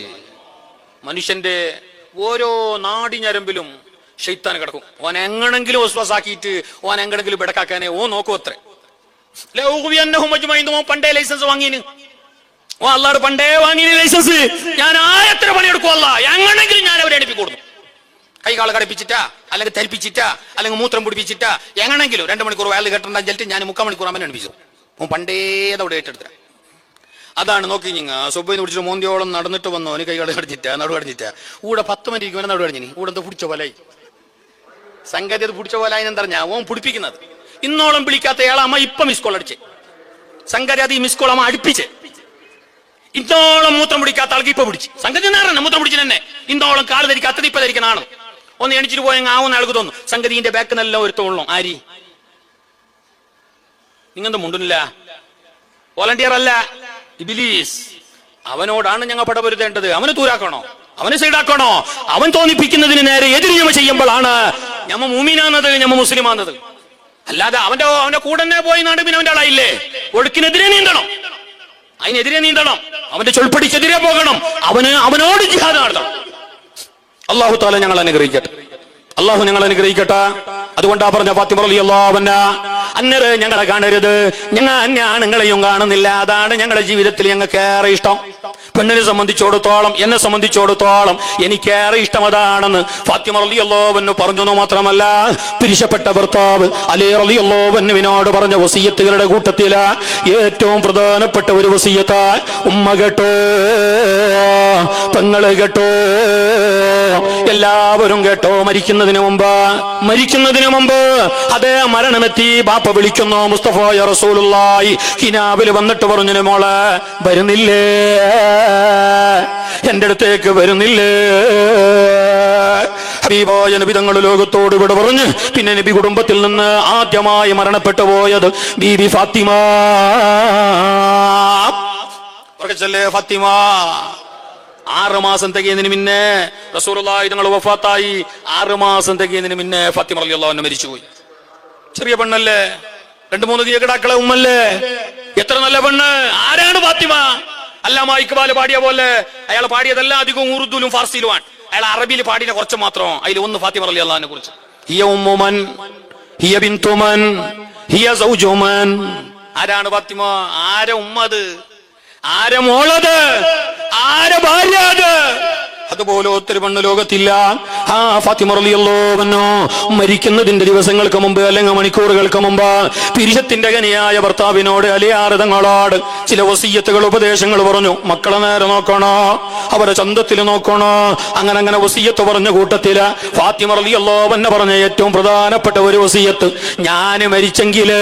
മനുഷ്യന്റെ ഓരോ നാടിഞരമ്പിലും ശൈത്താൻ കിടക്കും. ഓൻ എങ്ങനെങ്കിലും വസ്വസാക്കിയിട്ട് ഓൻ എങ്ങനെങ്കിലും പിടക്കാക്കാനേ ഓ നോക്കൂ. അത്രേ പണ്ടേ ലൈസൻസ് വാങ്ങിന്, ഓ അല്ലാട് പണ്ടേ വാങ്ങിന് ലൈസൻസ്. ഞാൻ ആയത്ര പണിയെടുക്കും അല്ല, എങ്ങനെങ്കിലും ഞാൻ അവരെ അടുപ്പി കൊടുക്കും. കൈകാള് കടപ്പിച്ചിട്ടാ, അല്ലെങ്കിൽ തരിപ്പിച്ചിട്ടാ, അല്ലെങ്കിൽ മൂത്രം പിടിപ്പിച്ചിട്ടാ, എങ്ങനെങ്കിലും 2 മണിക്കൂർ വയൽ കെട്ടണ്ടാ ചെല്ലിട്ട് ഞാൻ 3/4 മണിക്കൂർ അമ്മനെ അടുപ്പിച്ചു. ഓൻ പണ്ടേ അതവിടെ ഏറ്റെടുത്ത. അതാണ് നോക്കി നിങ്ങ സുബൈന്ന് പിടിച്ചിട്ട് മോന്തിയോളം നടന്നിട്ട് വന്നു. അവന് കൈകാട് കടിച്ചിട്ടാ, നടു കടിച്ചിട്ടാ, കൂടെ 10 മിനിറ്റ് ഇവനെ നടു കടിഞ്ഞിനി. കൂടെ എന്താ പിടിച്ച പോലായി സംഗതി. അത് പിടിച്ച പോലായി എന്താ പറഞ്ഞാ ഓൻ പിടിപ്പിക്കുന്നത്. ഇന്നോളം വിളിക്കാത്ത ഏളാമ്മ ഇപ്പൊ മിസ് കോൾ അടിച്ചേ സംഗതി. അത് ഈ മിസ് കോൾ അമ്മ അടുപ്പിച്ചേ. ഇന്നോളം മൂത്രം പിടിക്കാത്ത ആൾക്ക് ഇപ്പൊ പിടിച്ച് സംഗതി നേരം മൂത്രം പിടിച്ചു തന്നെ. ഇന്നോളം കാല് ധരിക്കാത്തത് ഇപ്പൊ ധരിക്കണാണ്. ഒന്ന് എണിച്ചിട്ട് പോയ ആവുന്ന ആൾക്ക് തോന്നും സംഗതിന്റെ ബാക്ക് നല്ല ഒരുത്തോളം. ആരി നിങ്ങന്ത് മുണ്ടുന്നില്ല, വോളണ്ടിയർ അല്ല, ഇബ്ലീസ്. അവനോടാണ് ഞങ്ങൾ പടപൊരുതേണ്ടത്. അവന് തൂരാക്കണോ, അവനെ സൈഡാക്കണോ? അവൻ തോന്നിപ്പിക്കുന്നതിന് നേരെ എതിര് ഞമ്മ ചെയ്യുമ്പോഴാണ് ഞമ്മ മൂമിനാന്നത്, ഞമ്മ മുസ്ലിമാന്നത്. അല്ലാതെ അവന്റെ കൂടെ തന്നെ പോയി നാട് പിന്നെ അവന്റെ ആളായില്ലേ. ഒഴുക്കിനെതിരെ നീന്തണം, അതിനെതിരെ നീന്തണം, അവന്റെ ചൊൽപ്പടിക്കെതിരെ പോകണം, അവനോട് ജിഹാദ് നടത്തണം. അല്ലാഹു തആല ഞങ്ങൾ അനുഗ്രഹിക്കട്ടെ. അള്ളാഹു ഞങ്ങൾ അനുഗ്രഹിക്കട്ടെ. അതുകൊണ്ടാ പറഞ്ഞ ഫാത്തിമ റളിയല്ലാഹു അൻഹാ, അന്നേരെ ഞങ്ങളെ കാണരുത്, ഞങ്ങൾ അന്യ ആണുങ്ങളെയും കാണുന്നില്ല, അതാണ് ഞങ്ങളുടെ ജീവിതത്തിൽ ഞങ്ങൾക്ക് ഏറെ ഇഷ്ടം. പെണ്ണിനെ സംബന്ധിച്ചിടത്തോളം, എന്നെ സംബന്ധിച്ചിടത്തോളം എനിക്കേറെ ഇഷ്ടം അതാണെന്ന് ഫാത്തിമ റളിയല്ലാഹു അൻഹ പറഞ്ഞു. മാത്രമല്ല, പിരിശപ്പെട്ട ഭർത്താവ് അലി റളിയല്ലാഹു അൻഹുവിനോട് പറഞ്ഞ വസിയത്തുകളുടെ കൂട്ടത്തില ഏറ്റവും പ്രധാനപ്പെട്ട ഒരു വസിയത്ത, ഉമ്മ കേട്ടോ, പെങ്ങള് കേട്ടോ, എല്ലാവരും കേട്ടോ. മരിക്കുന്നതിന് മുമ്പ് അതേ മരണമെത്തി ബാപ്പ വിളിക്കുന്നു, മുസ്തഫ റസൂലുള്ളാഹി കിനാവിൽ വന്നിട്ട് പറഞ്ഞു, മോളെ വരുന്നില്ലേ, എന്റെ അടുത്തേക്ക് വരുന്നില്ലേ? ഹബീബായ നബി തങ്ങൾ ലോകത്തോട് ഇവിടെ പറഞ്ഞു. പിന്നെ നബി കുടുംബത്തിൽ നിന്ന് ആദ്യമായി മരണപ്പെട്ടു പോയത് ബീബി ഫാത്തിമ. ഫാത്തിമ 6 മാസം തികയുന്നതിന് മുന്നേ റസൂലുള്ളാഹി തങ്ങൾ വഫാത്തായി. 6 മാസം തികയുന്നതിന് മുന്നേ ഫാത്തിമ റളിയല്ലാഹു അൻഹ മരിച്ചുപോയി. ചെറിയ പെണ്ണല്ലേ, 2-3 കിടാക്കളെ ഉമ്മല്ലേ, എത്ര നല്ല പെണ്ണ്. ആരാണ് ഫാത്തിമ? അല്ലാമ ഇക്ബാൽ പാടിയ പോലെ അയാൾ പാടിയതെല്ലാം അധികവും ഉറുദുലും ഫാർസിയിലുമാണ്. അയാൾ അറബിയിൽ പാടിയ കുറച്ച് മാത്രം. അതിൽ ഒന്ന് ഫാത്തിമ റളിയല്ലാഹു അൻഹയെ കുറിച്ച്. ഹിയ ഉമ്മുമൻ, ഹിയ ബിൻതുമൻ, ഹിയ സൗജുമൻ. ആരാണ് ഫാത്തിമ? ആരെ ഉമ്മത്? ആരെ മോളത്? ആരെ ഭാര്യ അത്? അതുപോലെ ഒത്തിരി പെണ്ണ് ലോകത്തില്ല. ആ ഫാത്തിമ റളിയല്ലാഹു അൻഹ മരിക്കുന്നതിന്റെ ദിവസങ്ങൾക്ക് മുമ്പ് അല്ലെങ്കിൽ മണിക്കൂറുകൾക്ക് മുമ്പ് പിരിശത്തിന്റെ കനിയായ ഭർത്താവിനോട് അലിയാർ തങ്ങളോട് ചില വസിയത്തുകൾ, ഉപദേശങ്ങൾ പറഞ്ഞു. മക്കളെ നേരെ നോക്കണോ, അവരെ ചന്തത്തിൽ നോക്കണോ, അങ്ങനെ വസിയത്ത് പറഞ്ഞ കൂട്ടത്തില് ഫാത്തിമ റളിയല്ലാഹു അൻഹ പറഞ്ഞ ഏറ്റവും പ്രധാനപ്പെട്ട ഒരു വസിയത്ത്, ഞാൻ മരിച്ചെങ്കില്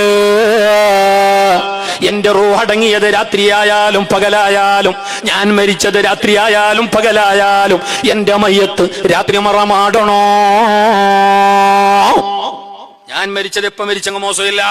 എന്റെ റൂഹ് അടങ്ങിയത് രാത്രിയായാലും പകലായാലും, ഞാൻ മരിച്ചത് രാത്രിയായാലും പകലായാലും എന്റെ മയ്യത്ത് രാത്രി മറമാടണോ. ഞാൻ മരിച്ചത് എപ്പോ മരിച്ചെങ്കിൽ മോശമില്ല.